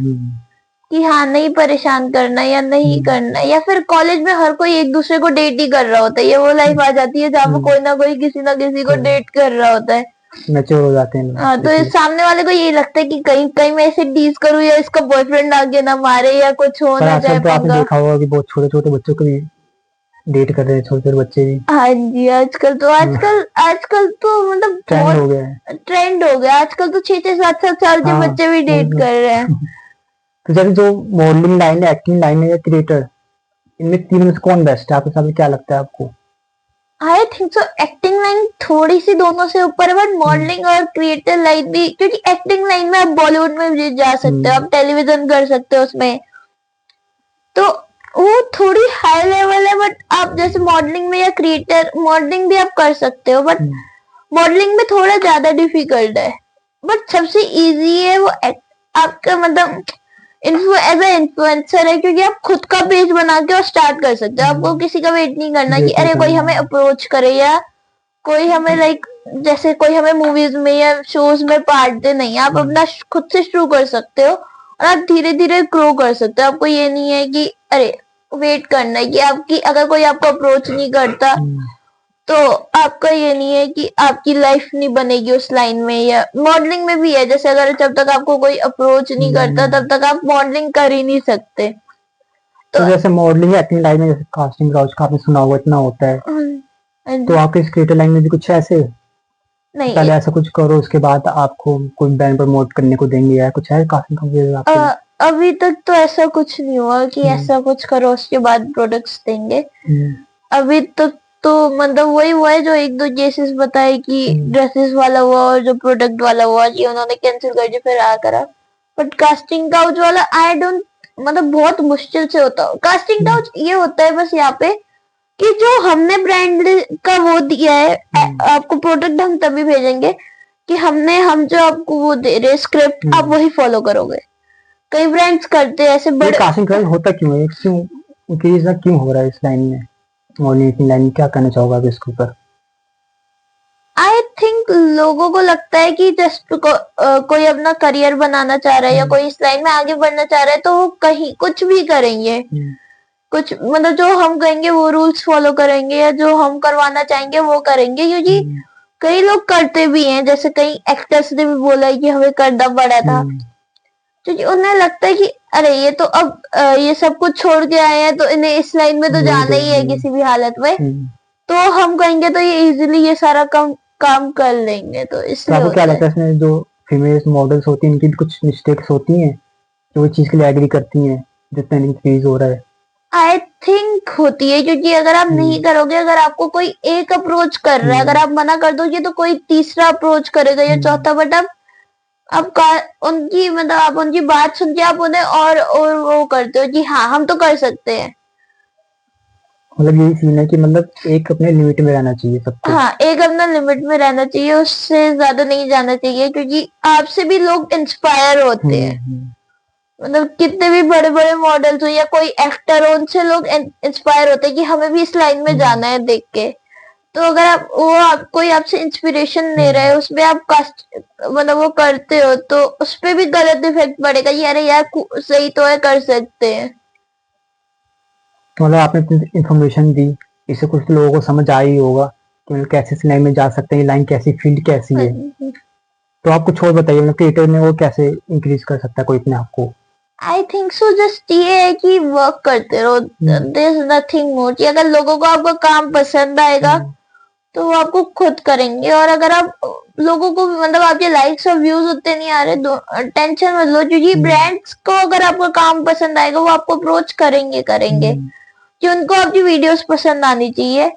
कि हाँ नहीं परेशान करना या नहीं करना, या फिर कॉलेज में हर कोई एक दूसरे को डेट ही कर रहा होता है। ये वो लाइफ आ जाती है जहाँ पे कोई ना कोई किसी ना किसी को डेट कर रहा होता है। मैच्योर हो जाते हैं लोग। हाँ, तो इस सामने वाले को यही लगता है कि कहीं कहीं मैं इसे टीज करूँ या इसका बॉयफ्रेंड आगे ना मारे या कुछ हो पर ना आजकल जाए तो आपने पंगा। देखा होगा कि बहुत छोटे छोटे बच्चों को भी डेट कर रहे हैं, छोटे छोटे बच्चे भी। हाँ जी, आजकल तो मतलब ट्रेंड हो गया है। ट्रेंड हो गया। आजकल तो 6-6 7-7 साल के हाँ, बच्चे भी डेट कर रहे हैं। तो जैसे जो मॉडलिंग लाइन है, एक्टिंग लाइन है, या क्रिएटर, इनमें तीनों में से कौन बेस्ट है आपके हिसाब से? क्या लगता है आपको? I think so acting line थोड़ी सी दोनों से ऊपर है, बट मॉडलिंग और क्रिएटर लाइन भी, क्योंकि एक्टिंग लाइन में आप बॉलीवुड में भी जा सकते हो, आप टेलीविजन कर सकते हो उसमें, तो वो थोड़ी हाई लेवल है। बट आप जैसे मॉडलिंग में या क्रिएटर, मॉडलिंग भी आप कर सकते हो, बट मॉडलिंग में थोड़ा ज्यादा डिफिकल्ट है। बट सबसे इजी है वो आपका मतलब एज ए इन्फ्लुएंसर है, क्योंकि आप खुद का पेज बना के और स्टार्ट कर सकते हो। आपको किसी का वेट नहीं करना कि अरे कोई हमें अप्रोच करे या कोई हमें लाइक जैसे कोई हमें मूवीज में या शोज में पार्ट दे। नहीं, आप अपना खुद से शुरू कर सकते हो और आप धीरे धीरे ग्रो कर सकते हो। आपको ये नहीं है कि अरे वेट करना है कि आपकी अगर कोई आपको अप्रोच नहीं करता तो आपका ये नहीं है कि आपकी लाइफ नहीं बनेगी उस लाइन में। या मॉडलिंग में भी है, जैसे अगर जब तक आपको कोई अप्रोच नहीं करता तब तक आप मॉडलिंग कर ही नहीं सकते। तो जैसे मॉडलिंग एक्टिंग लाइन में जैसे कास्टिंग काउच का आपने सुना होगा, इतना होता है, तो आपके इस क्रिएटर लाइन में भी कुछ ऐसे नहीं, पहले ऐसा कुछ करो उसके बाद आपको कोई ब्रांड प्रमोट करने को देंगे, या कुछ है कास्टिंग काउच आपके? अभी तक तो ऐसा कुछ नहीं हुआ कि ऐसा कुछ करो उसके बाद प्रोडक्ट्स देंगे। अभी तक तो मतलब वही हुआ है जो 1-2 केसेस बताए कि ड्रेसेस वाला हुआ और जो प्रोडक्ट वाला हुआ कि उन्होंने कैंसिल कर दिया फिर आ करा। बट कास्टिंग काउच वाला आई डोंट, मतलब बहुत मुश्किल से होता है कास्टिंग काउच। ये होता है बस यहाँ पे कि जो हमने ब्रांड का वो दिया है, आपको प्रोडक्ट हम तभी भेजेंगे कि हम जो आपको वो दे रहे स्क्रिप्ट आप वही फॉलो करोगे। कई ब्रांड्स करते हैं ऐसे बड़े। कास्टिंग काउच होता क्यों है, क्यों इंक्रीज क्यों हो रहा है इस लाइन में? मॉडलिंग लाइन में क्या करना चाहोगे आप इसके ऊपर? आई थिंक लोगों को लगता है कि जस्ट कोई अपना करियर बनाना चाह रहा है या कोई इस लाइन में आगे बढ़ना चाह रहा है तो वो कहीं कुछ भी करेंगे। कुछ मतलब जो हम कहेंगे वो रूल्स फॉलो करेंगे, या जो हम करवाना चाहेंगे वो करेंगे, क्योंकि कई लोग करते भी हैं। जैसे कई एक्टर्स ने भी बोला है कि हमें करना पड़ा था, क्योंकि उन्हें लगता है कि अरे ये तो अब ये सब कुछ छोड़ के आए हैं तो इन्हें इस लाइन में तो जाना ही है किसी भी हालत में, तो हम कहेंगे तो ये इजीली ये सारा काम कर लेंगे। तो इसलिए आपको क्या लगता है इसमें जो फीमेल मॉडल्स होती हैं इनकी भी कुछ मिस्टेक्स होती हैं जो इस चीज के लिए एग्री करती हैं जितना इंक्रीज हो रहा है? आई थिंक होती है, क्योंकि अगर आप नहीं करोगे, अगर आपको कोई एक अप्रोच कर रहा है, अगर आप मना कर दोगे तो कोई तीसरा अप्रोच करेगा या चौथा। बट आप उनकी मतलब आप उनकी बात सुन के आप उन्हें और वो करते हो कि हाँ हम तो कर सकते हैं। मतलब यही सीन है कि मतलब एक अपने लिमिट में रहना चाहिए सबको। हाँ, एक अपना लिमिट में रहना चाहिए, उससे ज्यादा नहीं जाना चाहिए, क्योंकि आपसे भी लोग इंस्पायर होते हैं। मतलब कितने भी बड़े बड़े मॉडल्स हो या कोई एक्टर हो, उनसे लोग इंस्पायर होते हैं कि हमें भी इस लाइन में जाना है देख के। तो अगर कोई आपसे इंस्पिरेशन ले रहा है, उसमें आप मतलब वो करते हो तो उसपे भी गलत इफेक्ट पड़ेगा कि अरे यार सही तो है, कर सकते हैं। मतलब आपने इंफॉर्मेशन दी, इससे कुछ लोगों को समझ आ ही होगा कि मतलब कैसे इस लाइन में जा सकते हैं, लाइन कैसी, फील्ड कैसी है। तो आप कुछ और बताइए, मतलब क्रिएटर में वो कैसे इंक्रीज कर सकता है कोई अपने आप को? आई थिंक सो जस्ट ये है कि वर्क करते रहो, देयर इज नथिंग मोर। कि अगर लोगों को आपका काम पसंद आएगा तो वो आपको खुद करेंगे, और अगर आप लोगों को मतलब आपके लाइक्स और व्यूज उतने नहीं आ रहे, टेंशन मत लो, क्योंकि ब्रांड्स को अगर आपका काम पसंद आएगा वो आपको अप्रोच करेंगे कि उनको आपकी वीडियोस पसंद आनी चाहिए,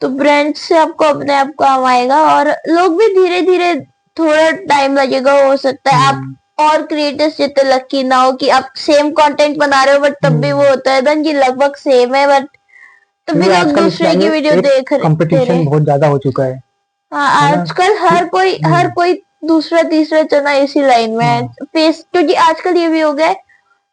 तो ब्रांड से आपको अपने आप काम आएगा। और लोग भी धीरे धीरे, थोड़ा टाइम लगेगा, हो सकता है आप और क्रिएटर्स जितने लकी ना हो कि आप सेम कंटेंट बना रहे हो, बट तब भी वो होता है ना कि लगभग सेम है, बट तब भी लोग आजकल इस दूसरे लाइन की में वीडियो एक देख रहे कंपटीशन बहुत ज्यादा हो चुका है। हाँ, है ना? आजकल हर कोई दूसरा तीसरा चना इसी लाइन में है। फेस, क्योंकि आजकल ये भी हो गया है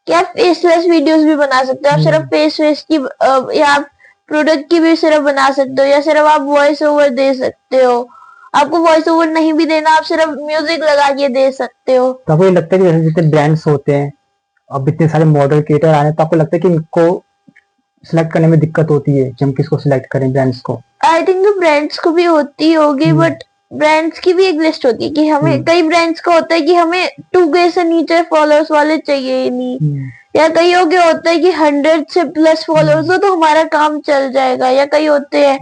कि आप फेसलेस वीडियोस भी बना सकते हो, आप सिर्फ फेस की या आप प्रोडक्ट की भी सिर्फ बना सकते हो, या सिर्फ आप वॉइस ओवर दे सकते हो। आपको वॉइस ओवर नहीं भी देना, आप सिर्फ म्यूजिक लगा के दे सकते हो। तो आपको ये लगता है कि जैसे जितने ब्रांड्स होते हैं, अब इतने सारे मॉडल क्रिएटर आ रहे हैं, तो आपको लगता है कि इनको सिलेक्ट करने में दिक्कत होती है कि हम किसको सिलेक्ट करें, ब्रांड्स को? आई थिंक तो ब्रांड्स को भी होती होगी, बट ब्रांड्स की भी एक लिस्ट होती है कि हमें, कई ब्रांड्स का होता है कि हमें 2K से नीचे फॉलोअर्स वाले चाहिए ही नहीं, या कईयों के होता है कि 100 से प्लस फॉलोअर्स हो तो हमारा काम चल जाएगा, या कई होते हैं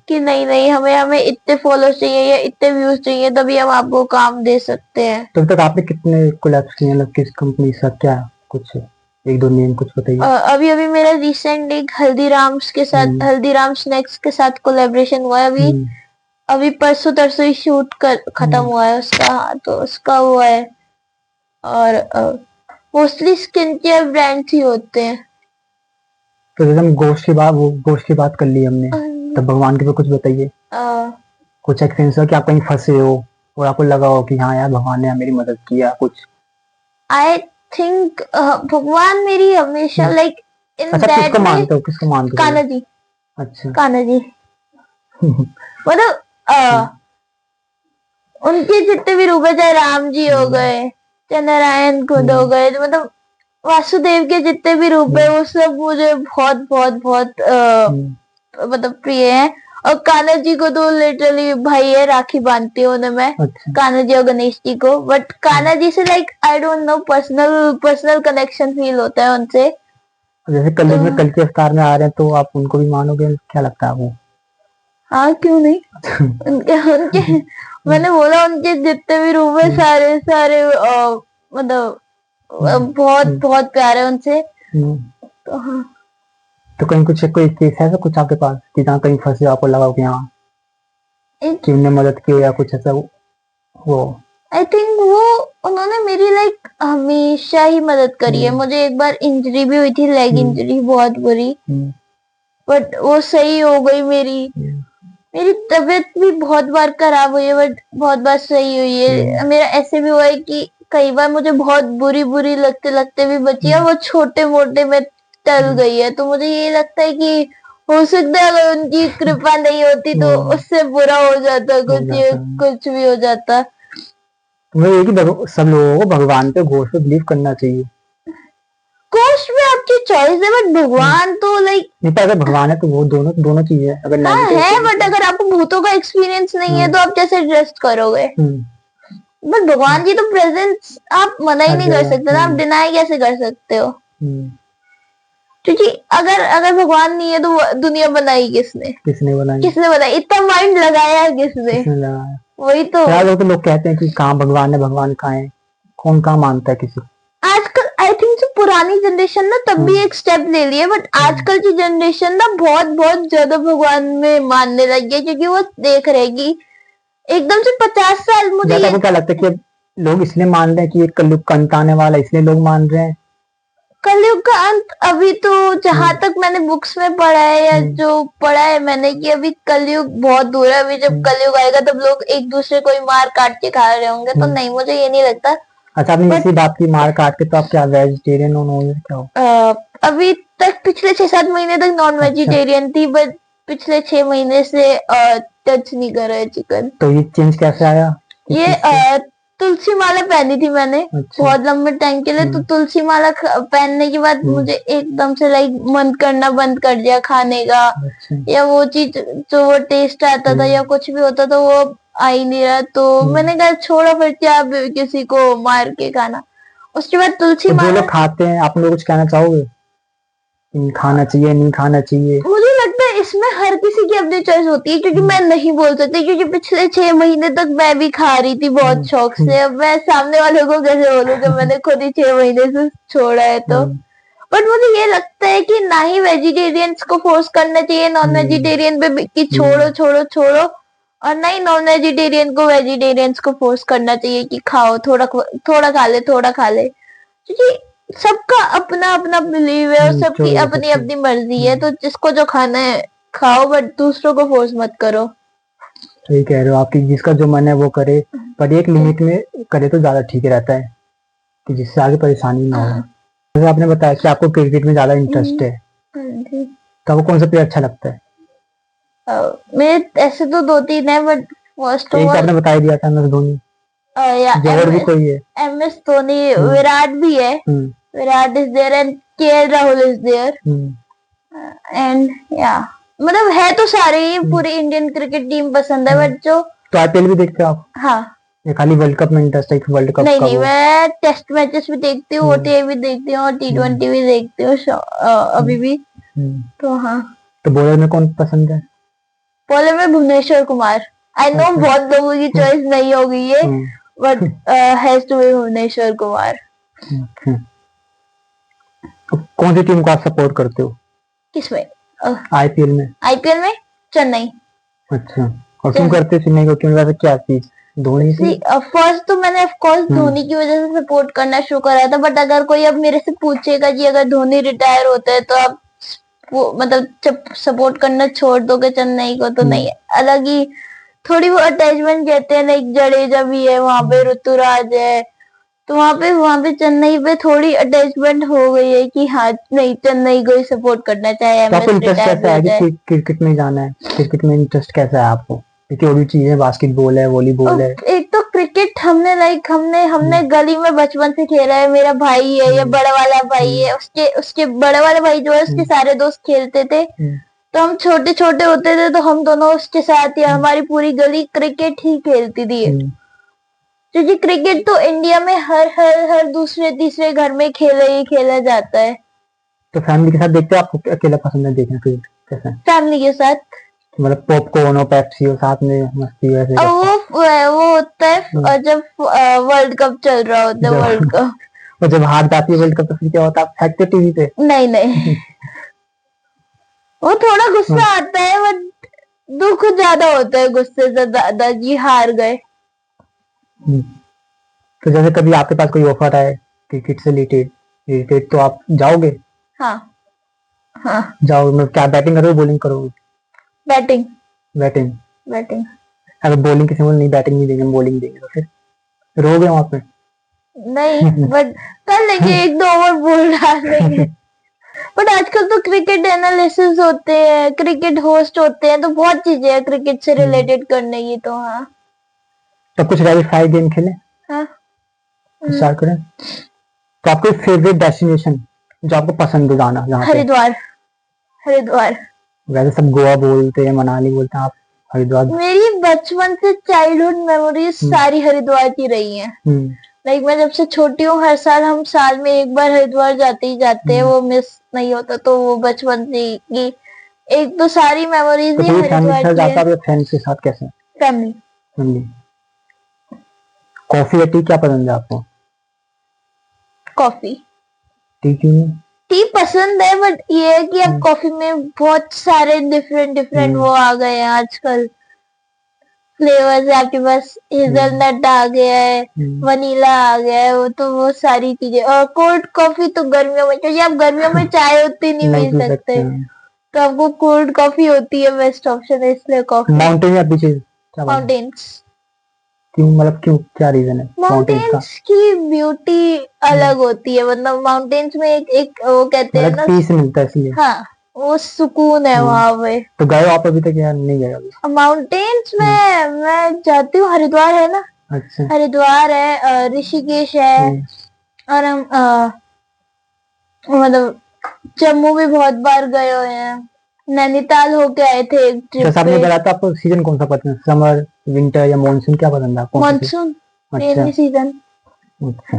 कि नहीं हमें इतने फॉलोअर्स चाहिए या इतने व्यूज चाहिए तभी हम आपको काम दे सकते हैं। तो अभी तक आपने कितने कोलैब्स किए हैं, किस कंपनी से, क्या कुछ एक दो नेम कुछ बताइए। अभी अभी मेरा रिसेंट एक हल्दीराम्स के साथ, हल्दीराम स्नैक्स के साथ कोलेब्रेशन हुआ है। अभी परसों तरसों ही शूट कर खत्म हुआ है उसका, तो उसका हुआ है। और मोस्टली स्किन केयर ब्रांड्स ही होते हैं। तो जैसे हम गोश्त की बात कर ली हमने, तब भगवान के पे कुछ बताइए। कुछ एक्सपीरियंस हो कि आप कहीं फंसे हो और आपको लगा हो कि हाँ यार भगवान ने मेरी मदद किया कुछ? आई थिंक भगवान मेरी हमेशा लाइक इन अच्छा, दैट किसको मानते हो, किसको मानते हो? कान्हा जी। अच्छा। कान्हा जी मतलब उनके जितने भी रूप है, चाहे राम जी हो गए, चाहे नारायण खुद हो गए, मतलब वासुदेव के जितने भी रूप है वो सब मुझे बहुत बहुत बहुत मतलब प्रिय है। और कान्हा जी को तो लिटरली भाई है, राखी बांधती हूँ उन्हें मैं। अच्छा। कान्हा जी और गणेश जी को, बट कान्हा जी से like I don't know, personal connection feel होता है उनसे। जैसे कल में कल के अवतार में आ रहे हैं, तो आप उनको भी मानोगे, क्या लगता है आपको? हाँ, क्यों नहीं। उनके उनके मैंने बोला उनके जितने भी रूप है सारे सारे मतलब बहुत बहुत प्यारे उनसे। तो हाँ। तो कहीं कुछ कोई केस है ऐसा कुछ आपके पास कि जहाँ कहीं फंसे हो, आपको लगा हो कि हाँ कि उन्होंने मदद की हो या कुछ ऐसा वो? आई थिंक वो उन्होंने मेरी लाइक हमेशा ही मदद करी है। मुझे एक बार इंजरी भी हुई थी, लेग इंजरी बहुत बुरी, बट वो सही हो गई मेरी तबीयत भी बहुत बार खराब हुई है, बट बहुत बार सही हुई है। मेरा ऐसे भी हुआ है कि कई बार मुझे बहुत बुरी बुरी लगते लगते भी बची है, वो छोटे मोटे में टल गई है। तो मुझे ये लगता है कि हो सकता है अगर उनकी कृपा नहीं होती तो उससे बुरा हो जाता, कुछ भी हो जाता। मुझे कि सब लोगों को भगवान पे घोष पे बिलीव करना चाहिए। घोष में आपकी चॉइस है, बट भगवान तो लाइक नहीं, पर अगर भगवान है तो वो दोनों चीजें है। अगर हाँ है, बट अगर आपको भूतों का एक्सपीरियंस नहीं है तो आप कैसे ट्रस्ट करोगे? बट भगवान जी तो प्रेजेंस आप मना ही नहीं कर सकते ना, आप डिनाई कैसे कर सकते हो? क्योंकि अगर अगर भगवान नहीं है तो दुनिया बनाई किसने बनाई? इतना माइंड लगाया किसने लगाया? वही तो। लोग कहते हैं कि कहाँ भगवान है, भगवान कहाँ है, कौन कहाँ मानता है किसी? आजकल आई थिंक जो पुरानी जनरेशन ना तब भी एक स्टेप ले लिए, बट आजकल की जनरेशन ना बहुत बहुत ज्यादा भगवान में मानने लगी है, क्योंकि वो देख रहे कि एकदम से 50 साल मुझे आपको क्या लगता है कि लोग इसलिए मान रहे हैं कि ये कलयुग का अंत आने वाला है, इसलिए लोग मान रहे हैं? कलयुग का अंत अभी तो जहां तक मैंने बुक्स में पढ़ा है या जो पढ़ा है मैंने, कि अभी कलयुग बहुत दूर है। अभी जब कलयुग आएगा तब लोग एक दूसरे को ही मार काट के खा रहे होंगे, तो नहीं, मुझे ये नहीं लगता। अच्छा, आपने इसी बात की मार काट के, तो आप क्या वेजिटेरियन हो, नॉन वेज क्या हो? अभी तक पिछले 6-7 महीने तक नॉन वेजिटेरियन थी, बट पिछले 6 महीने से टच नहीं कर रहा है चिकन। तो ये चेंज कैसे आया? ये तुलसी माला पहनी थी मैंने बहुत लंबे टाइम के लिए, तो तुलसी माला पहनने के बाद मुझे एकदम से लाइक मन करना बंद कर दिया खाने का, या वो चीज जो वो टेस्ट आता था या कुछ भी होता था वो आ ही नहीं रहा। तो मैंने कहा छोड़ो, फिर क्या किसी को मार के खाना। उसके बाद तुलसी माला, जो लोग खाते हैं, आप लोग कुछ कहना चाहोगे? खाना चाहिए, नहीं खाना चाहिए? मुझे लगता है इसमें हर किसी की अपनी चॉइस होती है, क्योंकि मैं नहीं बोल सकती, क्योंकि पिछले 6 महीने तक मैं भी खा रही थी बहुत शौक से। अब मैं सामने वालों को कैसे बोलूं कि मैंने खुद ही 6 महीने से छोड़ा है तो। बट मुझे ये लगता है कि ना ही वेजिटेरियंस को फोर्स करना चाहिए नॉन वेजिटेरियन पे कि छोड़ो छोड़ो छोड़ो, और ना ही नॉन वेजिटेरियन को वेजिटेरियंस को फोर्स करना चाहिए कि खाओ, थोड़ा थोड़ा खा ले, थोड़ा खा ले, क्योंकि सबका अपना अपना बिलीव है और सबकी चॉइस अपनी है। अपनी मर्जी है। तो जिसको जो खाना है खाओ, बट दूसरों को फोर्स मत करो। सही कह रहे हो, आपकी जिसका जो मन है वो करे, पर एक लिमिट में करे तो ज्यादा ठीक रहता है, कि जिससे आगे परेशानी ना हो। हाँ। जैसे आपने बताया कि आपको क्रिकेट में ज्यादा इंटरेस्ट है, जी। तो आपको कौन सा प्लेयर अच्छा लगता है? मेरे ऐसे तो 2-3 है, बट फर्स्ट एक ऑफ तो ऑल आपने बता ही दिया था, MS धोनी, या जो और भी कोई है? MS धोनी, विराट भी है, Virat is there and KL Rahul is there and या मतलब है तो सारे ही, पूरी इंडियन क्रिकेट टीम पसंद है, बट जो तो IPL भी देखते हो आप? हाँ। या खाली वर्ल्ड कप में इंटरेस्ट है, वर्ल्ड कप नहीं का नहीं, वो? मैं टेस्ट मैचेस भी देखती हूँ, ODI भी देखती हूँ, और T20 भी देखती हूँ अभी भी। तो हाँ। तो बॉलर में कौन पसंद है? बॉलर में भुवनेश्वर कुमार। आई नो बहुत लोगों की चॉइस नहीं होगी ये, but has to be Bhuvneshwar Kumar. तो कौन सी टीम को आप सपोर्ट करते हो किसमें? IPL में? IPL में चेन्नई। अच्छा, और क्यों करते हो चेन्नई को? क्यों, वैसे क्या चीज? धोनी से? फर्स्ट तो मैंने ऑफ कोर्स धोनी की वजह से सपोर्ट करना शुरू करा था, बट अगर कोई अब मेरे से पूछेगा कि अगर धोनी रिटायर होता है तो आप मतलब सपोर्ट करना छोड़ दोगे चेन्नई को, तो नहीं। अलग ही थोड़ी वो अटैचमेंट कहते हैं, लाइक जडेजा भी है वहां पे, ऋतुराज है, तो वहां पे चेन्नई पे थोड़ी अटैचमेंट हो गई है कि हाँ नहीं, चेन्नई को ही सपोर्ट करना चाहे तो आपको MS इंटरेस्ट रिटायर कैसा हो है जाए। कि क्रिकेट में जाना है? क्रिकेट में इंटरेस्ट कैसा है आपको? क्योंकि और भी चीजें, बास्केटबॉल है, वॉलीबॉल है। एक तो क्रिकेट हमने गली में बचपन से खेला है, मेरा भाई है या बड़ा वाला भाई है, उसके उसके बड़ा वाला भाई जो है उसके सारे दोस्त खेलते थे, तो हम छोटे छोटे होते थे तो हम दोनों उसके साथ, या हमारी पूरी गली क्रिकेट ही खेलती थी। क्योंकि क्रिकेट तो इंडिया में हर हर हर दूसरे तीसरे घर में खेला जाता है। तो फैमिली के साथ देखते हो, आपको अकेला पसंद है देखना क्रिकेट? कैसा? फैमिली के साथ, मतलब पॉपकॉर्न और पेप्सी और साथ में मस्ती वैसे? अब वो होता है और जब वर्ल्ड कप चल रहा होता है, वर्ल्ड कप। और जब हार जाती है वर्ल्ड कप तो फिर क्या होता है? आप फेंकते टीवी पे? नहीं नहीं, वो थोड़ा गुस्सा आता है, बट दुख ज्यादा होता है गुस्से से ज्यादा, जी हार गए। तो जैसे कभी आपके पास कोई ऑफर आए क्रिकेट से रिलेटेड तो आप जाओगे? हाँ हाँ। जाओ, मैं क्या बैटिंग करोगे बॉलिंग करोगे? बैटिंग। बैटिंग? बैटिंग। अगर बॉलिंग किसी को नहीं, बैटिंग नहीं देंगे, बॉलिंग देंगे, तो फिर रोगे वहां पे? नहीं, बट कर लेंगे, 1-2 ओवर बोल डाल लेंगे। बट आजकल तो क्रिकेट एनालिसिस होते हैं, क्रिकेट होस्ट होते हैं, तो बहुत चीजें हैं क्रिकेट से रिलेटेड करने की। तो हाँ। तो कुछ वेरीफाई गेम खेले? हाँ। स्टार्ट करें? तो आपको फेवरेट डेस्टिनेशन जो आपको पसंद है जाना, जहाँ पे? हरिद्वार। हरिद्वार। वैसे सब गोवा बोलते हैं, मनाली बोलते हैं, आप हरिद्वार? मेरी बचपन से चाइल्डहुड मेमोरीज सारी हरिद्वार की रही हैं। लाइक मैं जब से छोटी हूँ, हर साल हम साल में एक बार हरिद्वार जाते ही जाते हैं, वो मिस नहीं होता। तो वो बचपन से की एक तो सारी मेमोरीज ही हरिद्वार की है। फ्रेंड्स के साथ कैसे? फैमिली। फैमिली। कॉफी या टी क्या पसंद है आपको? कॉफी। टी क्यों नहीं? टी पसंद है, बट ये है कि अब कॉफी में बहुत सारे डिफरेंट वो आ गए हैं आजकल, फ्लेवर्स। आपके पास हेजलनट आ गया है, वनीला आ गया है, वो सारी चीजें। और कोल्ड कॉफी तो गर्मियों में, क्योंकि आप गर्मियों में चाय उतनी नहीं पी सकते, तो आपको कोल्ड कॉफी होती है बेस्ट ऑप्शन है, इसलिए कॉफी। माउंटेन या बीचेस? माउंटेन्स। क्यों, मतलब क्यों, क्या रीजन है माउंटेन्स की ब्यूटी अलग होती है, मतलब माउंटेन्स में एक वो कहते हैं ना, पीस मिलता है इसलिए। हाँ, वो सुकून है वहां पे। तो गए हो आप अभी तक या नहीं गए अभी? माउंटेन्स में मैं जाती हूँ, हरिद्वार है ना। अच्छा। हरिद्वार है, ऋषिकेश है, और हम मतलब जम्मू भी बहुत बार गए हुए हैं, नैनीताल होके आए थे एक ट्रिप जैसा आपने पे। बताया था, आपको सीजन कौन सा पसंद है? समर, विंटर या मॉनसून, क्या पसंद है आपको? Monsoon, rainy season. अच्छा।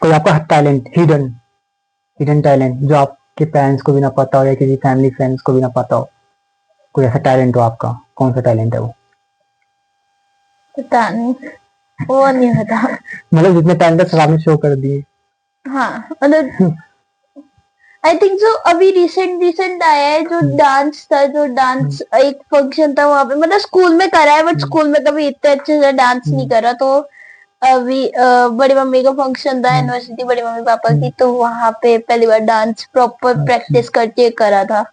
कोई आपका टैलेंट, हिडन टैलेंट जो आपके पेरेंट्स को भी ना पता हो या किसी फैमिली फ्रेंड्स को भी ना पता हो? कोई ऐसा टैलेंट हो आपका, कौन सा टैलेंट है वो? पता नहीं, वो नहीं पता। मतलब जितने टैलेंट है सब आपने शो कर दिए। हाँ मतलब आई थिंक सो अभी रिसेंट आया है जो डांस था, जो डांस एक फंक्शन था वहां पे, मतलब स्कूल में करा है बट स्कूल में कभी इतने अच्छे से डांस नहीं करा। तो अभी बड़ी मम्मी का फंक्शन था यूनिवर्सिटी, बड़ी मम्मी पापा की, तो वहां पे पहली बार डांस प्रॉपर प्रैक्टिस करके करा था।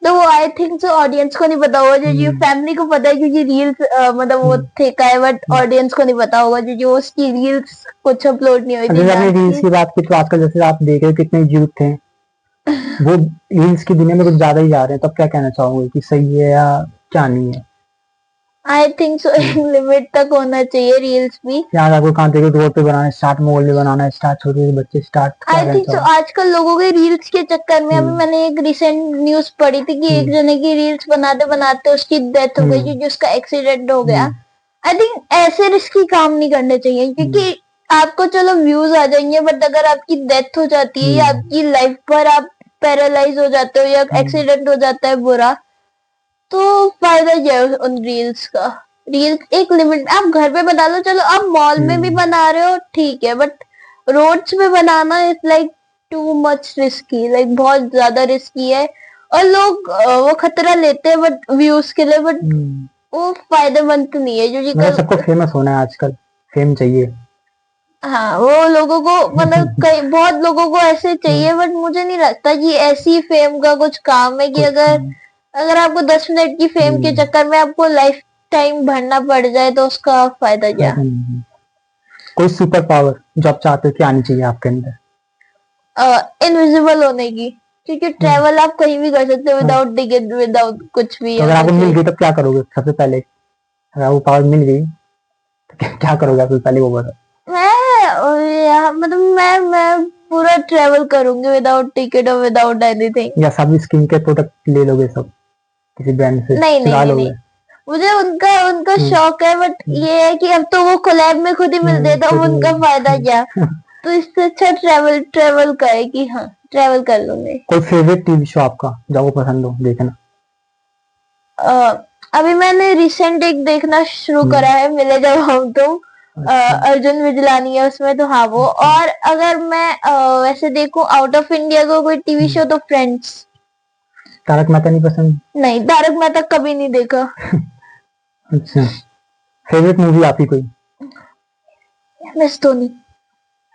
तो वो आई थिंक सो ऑडियंस को नहीं पता होगा, जो फैमिली को पता है क्योंकि रील्स मतलब वो ठेका है, बट ऑडियंस को नहीं पता होगा जो उसकी रील्स कुछ अपलोड नहीं हुई थी अगर आपने डांस रील्स की। की बात की तो आजकल जैसे आप देख रहे हो कितने यूथ हैं वो रील्स की दुनिया में कुछ ज्यादा ही जा रहे हैं, तब क्या कहना चाहोगे कि सही है या क्या नहीं है? आई थिंक सो एक लिमिट तक होना चाहिए रील्स भी। यार आपको कहाँ देखो रोड पे बनाना स्टार्ट, मोहल्ले बनाना स्टार्ट, छोटे छोटे बच्चे स्टार्ट, क्या आई कहना थिंक सो चाहोगे? आजकल लोगों के रील्स के चक्कर में, अभी मैंने एक रिसेंट न्यूज पढ़ी थी कि एक जने की रील्स बनाते बनाते उसकी डेथ हो गई, जिसका एक्सीडेंट हो गया। आई थिंक ऐसे रिस्की काम नहीं करने चाहिए, क्योंकि आपको चलो व्यूज आ जाएंगे, बट अगर आपकी डेथ हो जाती है या आपकी लाइफ पर आप पैरालाइज हो जाते हो या एक्सीडेंट हो जाता है बुरा, तो फायदा क्या है उन रील्स का। रील्स एक लिमिट, आप घर पे बना लो, चलो आप मॉल में भी बना रहे हो ठीक है, बट रोड्स पे बनाना is like too much risky, like बहुत ज्यादा रिस्की है। और लोग वो खतरा लेते हैं बट व्यूज के लिए, बट वो फायदेमंद तो नहीं है, क्योंकि मतलब सबको फेमस होना है आजकल, फेम चाहिए। हाँ वो लोगों को मतलब कई बहुत लोगों को ऐसे चाहिए, बट मुझे नहीं लगता कि ऐसी फेम का कुछ काम है कि अगर अगर आपको 10 मिनट की फेम के चक्कर में आपको लाइफ टाइम भरना पड़ जाए तो उसका फायदा क्या। कोई सुपर पावर जो आप चाहते हो कि आनी चाहिए आपके अंदर? इनविजिबल होने की, क्योंकि ट्रेवल आप कहीं भी कर सकते हो विदाउट टिकट, विदाउट कुछ भी तो अगर आपको मिल ऐसे। गई तब क्या करोगे सबसे पहले? अगर आपको पावर मिल गई तो क्या करोगे सबसे पहले वो बताओ। मतलब मैं पूरा ट्रेवल करूंगी विदाउट टिकट और विदाउट एनीथिंग। या सभी स्किन के प्रोडक्ट ले लोगे सब किसी ब्रांड से नहीं नहीं चुरा नहीं लोगे? नहीं, मुझे उनका उनका शौक है, बट ये है कि अब तो वो कोलैब में खुद ही मिल देता हूँ, उनका फायदा क्या। तो इससे अच्छा ट्रेवल ट्रेवल करे कि हाँ ट्रेवल कर लूंगी। कोई फेवरेट टीवी शो आपका जो आपको पसंद हो देखना? अभी मैंने रिसेंट एक देखना शुरू करा है, मिले जब हम तुम, अर्जुन विजलानी है उसमें, तो हाँ वो। और अगर मैं वैसे देखूं आउट ऑफ इंडिया को कोई टीवी शो, तो फ्रेंड्स। तारक मेहता नहीं पसंद? नहीं, तारक मेहता कभी नहीं देखा। अच्छा, फेवरेट मूवी आपकी कोई? मिस धोनी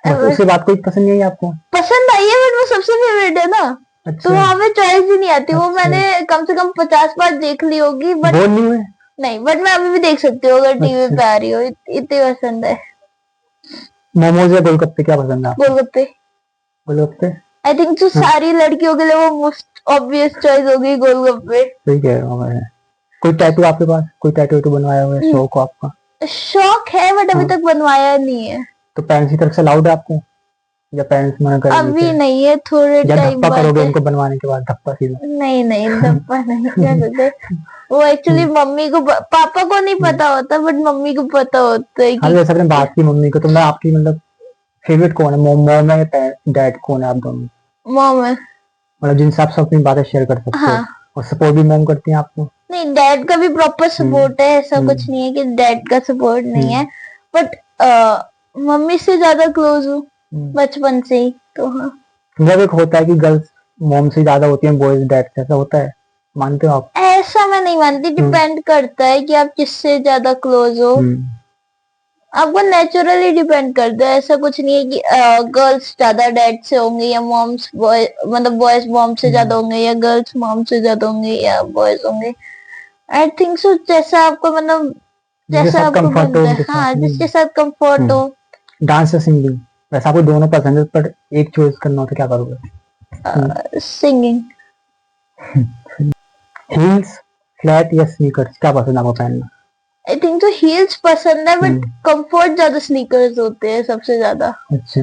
बस उसके बाद कोई पसंद नहीं है आपको? पसंद आई है, बट वो सबसे फेवरेट है ना। अच्छा, तो वहां पे चॉइस ही नहीं आती। वो मैंने कम से कम 50 बार देख ली होगी, बट बोर नहीं हुए? नहीं, बट मैं अभी भी देख सकती हूँ अगर टीवी पे आ रही हो, इतनी पसंद है। मोमोज या गोलगप्पे क्या पसंद है आपको? गोलगप्पे। गोलगप्पे आई थिंक जो सारी लड़कियों के लिए वो मोस्ट ऑब्वियस चॉइस होगी, गोलगप्पे। सही कह रहा हूँ मैं। कोई टैटू आपके पास, कोई टैटू बनवाया हुआ है शौक हो आपका? शौक है बट अभी तक बनवाया नहीं है। तो पेरेंट्स की तरफ से अलाउड है आपको या पेरेंट्स मना करेंगे? अभी नहीं है, थोड़े या टाइम धप्पा बाद करोगे उनको बनवाने के बाद, धप्पा सीधा? नहीं नहीं, धप्पा नहीं कर सकते। वो एक्चुअली मम्मी को, पापा को नहीं पता होता, बट मम्मी को पता होता है हाँ कि जैसे आपने बात की मम्मी को, तो मैं आपकी मतलब फेवरेट कौन है, मॉम है या डैड, कौन है आप दोनों? मॉम है। मतलब जिनसे आप सब अपनी बातें शेयर कर सकते हो? हाँ। और सपोर्ट भी मॉम करती हैं आपको? नहीं, डैड का भी प्रॉपर सपोर्ट है, ऐसा कुछ नहीं है कि डैड का सपोर्ट नहीं है, बट मम्मी से ज्यादा क्लोज हूँ बचपन से ही, तो हाँ। जब एक होता है कि गर्ल्स मॉम से ज्यादा होती हैं बॉयज डैड से, ऐसा होता है, मानते हो आप? ऐसा मैं नहीं मानती, डिपेंड करता है कि आप किससे ज्यादा क्लोज हो। आपको नेचुरली डिपेंड करता है, ऐसा कुछ नहीं है कि गर्ल्स ज्यादा डैड से होंगे या मॉम्स बॉय, मतलब बॉयज मॉम से ज्यादा होंगे या गर्ल्स मॉम से ज्यादा होंगे या बॉयज होंगे। आई थिंक सो जैसा आपको मतलब जैसा आपको कंफर्ट हो बनता है, उनके साथ। हाँ जिसके साथ कंफर्ट हो। डांस या सिंगिंग? वैसे आपको दोनों पसंद है पर एक चॉइस करना हो तो क्या करोगे? सिंगिंग। हील्स, फ्लैट या स्नीकर्स, क्या पसंद है आपको पहनना? आई थिंक तो हील्स पसंद है, बट कंफर्ट ज्यादा स्नीकर्स होते हैं सबसे ज्यादा, अच्छा,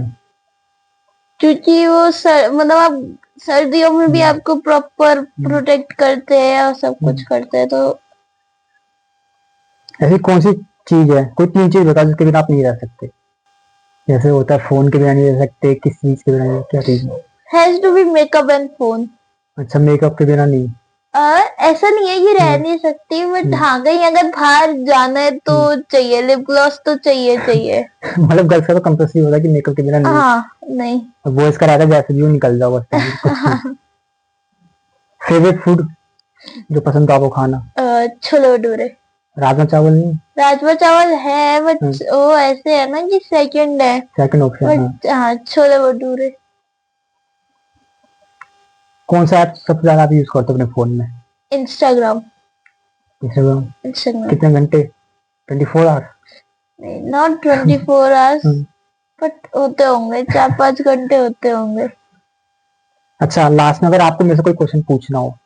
क्योंकि वो मतलब आप सर्दियों में भी आपको प्रॉपर प्रोटेक्ट करते हैं और सब कुछ करते हैं। तो ऐसी कौन सी चीज है, कोई 3 चीज बता जिसके बिना आप नहीं रह सकते? जैसे होता है फोन के बिना नहीं रह सकते, किस चीज के बिना नहीं, क्या चीज है? Has to be makeup and phone. अच्छा, मेकअप के बिना नहीं? ऐसा नहीं है कि रह नहीं सकती, बट हाँ कहीं अगर बाहर जाना है तो चाहिए, लिप ग्लॉस तो चाहिए चाहिए। मतलब गर्ल्स का तो कंपल्सरी होता है कि मेकअप के बिना नहीं। हाँ नहीं। बॉयज का रहता है जैसे भी वो निकल जाओ बस, कुछ फेवरेट फूड जो पसंद हो आपको खाना? छोले भटूरे। राजमा चावल नहीं? राजमा चावल है बट वो ऐसे है ना कि सेकंड है, सेकंड ऑप्शन। बट हाँ छोले भटूरे। कौन सा ऐप सबसे ज्यादा आप यूज करते हो अपने फोन में? इंस्टाग्राम। इंस्टाग्राम। इंस्टाग्राम। कितने घंटे? 24 आवर? नहीं, नॉट 24 आवर्स, बट होते होंगे 4-5 घंटे होते होंगे। अच्छा, लास्ट में अगर आपको मेरे से कोई क्वेश्चन पूछना हो,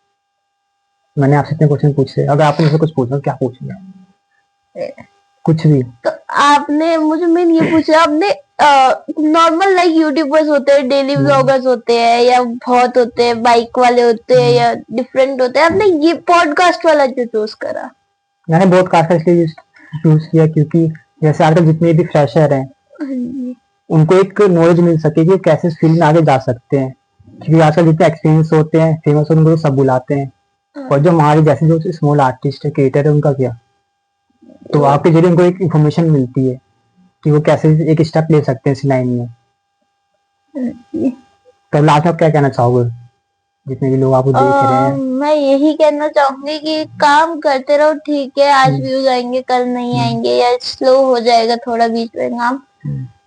मैंने आपसे इतने क्वेश्चन पूछे, अगर आपको मुझसे कुछ पूछना हो, क्या पूछना? कुछ भी। तो आपने मुझे मेन ये पूछा, आपने नॉर्मल लाइक यूट्यूबर्स होते हैं, डेली व्लॉगर्स होते हैं, या बहुत होते हैं, बाइक वाले होते हैं, या डिफरेंट होते हैं, आपने ये पॉडकास्ट वाला क्यों चूज करा? मैंने पॉडकास्ट इसलिए चूज किया क्योंकि जैसे आजकल जितने भी फ्रेशर हैं उनको एक नॉलेज मिल सके कि वो कैसे इस फील्ड में आगे जा सकते हैं, क्योंकि आजकल जितने एक्सपीरियंस होते हैं, फेमस होते हैं, उनको सब बुलाते हैं, और जो हमारे जैसे जो स्मॉल आर्टिस्ट है, क्रिएटर है, उनका क्या? तो आपके जरिए उनको एक इंफॉर्मेशन मिलती है कि वो कैसे एक स्टेप ले सकते हैं इस लाइन में। तो लास्ट में आप क्या कहना चाहोगे जितने भी लोग आपको देख रहे हैं? मैं यही कहना चाहूंगी कि काम करते रहो, ठीक है, आज व्यूज आएंगे, कल नहीं आएंगे, या स्लो हो जाएगा थोड़ा बीच में काम,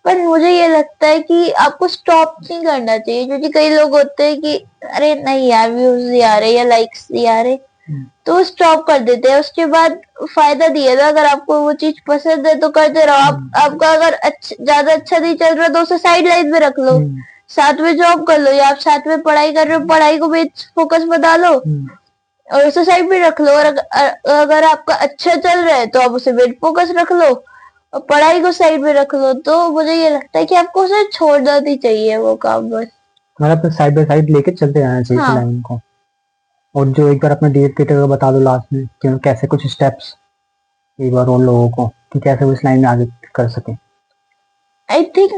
पर मुझे ये लगता है कि आपको स्टॉप नहीं करना चाहिए, क्योंकि कई लोग होते हैं कि अरे नहीं यार व्यूज नहीं आ रहे या लाइक्स नहीं आ रहे, तो स्टॉप कर देते हैं। उसके बाद फायदा दिया था, अगर आपको वो चीज पसंद है तो करते रहो। आपका अगर ज्यादा अच्छा नहीं चल रहा तो उसे साइड लाइन में रख लो, साथ में जॉब कर लो, या आप साथ में पढ़ाई कर रहे हो, पढ़ाई को भी फोकस में डालो और उसे साइड में रख लो। और अगर आपका अच्छा चल रहा है तो आप उसे वेट फोकस रख लो और पढ़ाई को साइड में रख लो। तो मुझे ये लगता है कि आपको उसे छोड़ना नहीं चाहिए वो काम, बस मतलब साइड बाय साइड लेके चलते रहना चाहिए इस लाइन को। और जो एक बार अपने डेट का बता दो लास्ट में कि कैसे कुछ स्टेप्स एक बार उन लोगों को कि कैसे वो इस लाइन में आगे कर सके। आई थिंक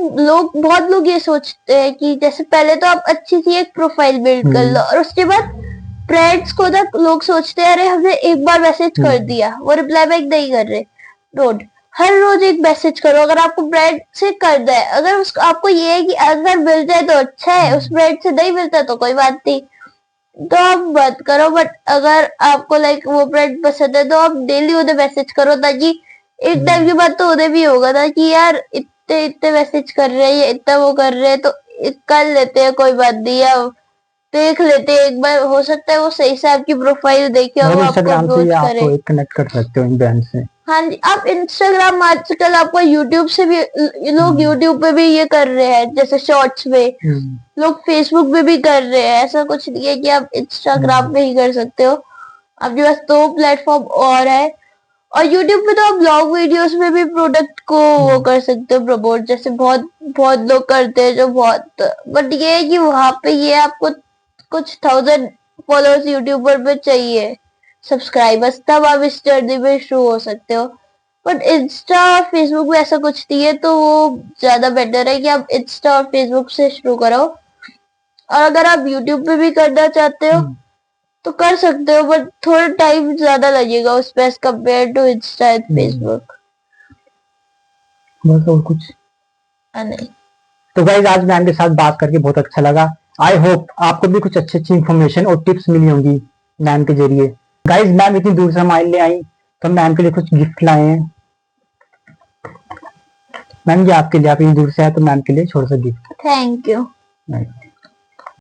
बहुत लोग ये सोचते हैं कि जैसे पहले तो आप अच्छी सी एक प्रोफाइल बिल्ड कर लो, और उसके बाद फ्रेंड्स को तक लोग सोचते हैं अरे हमने एक बार मैसेज कर दिया, वो रिप्लाई बैक नहीं कर रहे। डोंट, हर रोज एक मैसेज करो। अगर आपको ब्रांड से करना है, अगर उसको आपको ये है कि अगर मिल जाए तो अच्छा है, उस ब्रांड से नहीं मिलता तो कोई बात नहीं, तो आप मत करो। बट अगर आपको लाइक वो ब्रांड पसंद है तो आप डेली उन्हें मैसेज करो, ताकि एक टाइम के बाद तो उन्हें भी होगा ना कि यार इतने इतने मैसेज कर रहे हैं, इतना वो कर रहे हैं, तो कर लेते हैं, कोई बात नहीं, या देख लेते हैं एक बार, हो सकता है वो सही से आपकी प्रोफाइल देखे और वो आपको अप्रोच करे। आप एक कनेक्ट कर सकते हो इन ब्रांड से। हाँ जी, आप इंस्टाग्राम, आजकल आपको यूट्यूब से भी लोग यूट्यूब पे भी ये कर रहे हैं, जैसे शॉर्ट्स में लोग फेसबुक पे भी कर रहे हैं। ऐसा कुछ नहीं है कि आप इंस्टाग्राम पे ही कर सकते हो, आपके पास 2 प्लेटफॉर्म और है। और यूट्यूब पे तो आप ब्लॉग वीडियोस में भी प्रोडक्ट को वो कर सकते हो प्रमोट, जैसे बहुत बहुत लोग करते हैं जो बहुत, बट ये है कि वहां पे ये आपको कुछ 1000 फॉलोअर्स यूट्यूबर पे चाहिए, सब्सक्राइबर्स, तब आप इस जर्नी में शुरू हो सकते हो। बट इंस्टा फेसबुक में ऐसा कुछ नहीं है, तो वो ज्यादा बेटर है कि आप इंस्टा और फेसबुक से शुरू करो। और अगर आप यूट्यूब पे भी करना चाहते हो तो कर सकते हो, बट थोड़ा टाइम ज्यादा लगेगा उस पे as compare to insta and Facebook. बस और कुछ नहीं। तो गाइस आज मैम के साथ बात करके बहुत अच्छा लगा। आई होप आपको भी कुछ अच्छी अच्छी इन्फॉर्मेशन और टिप्स मिली होंगी मैम के जरिए। गाइस मैम इतनी दूर से हमारे लिए आई तो मैम के लिए कुछ गिफ्ट लाए हैं। मैम ये आपके लिए, आप इतनी दूर से आए तो मैम के लिए छोटा सा गिफ्ट। Thank you.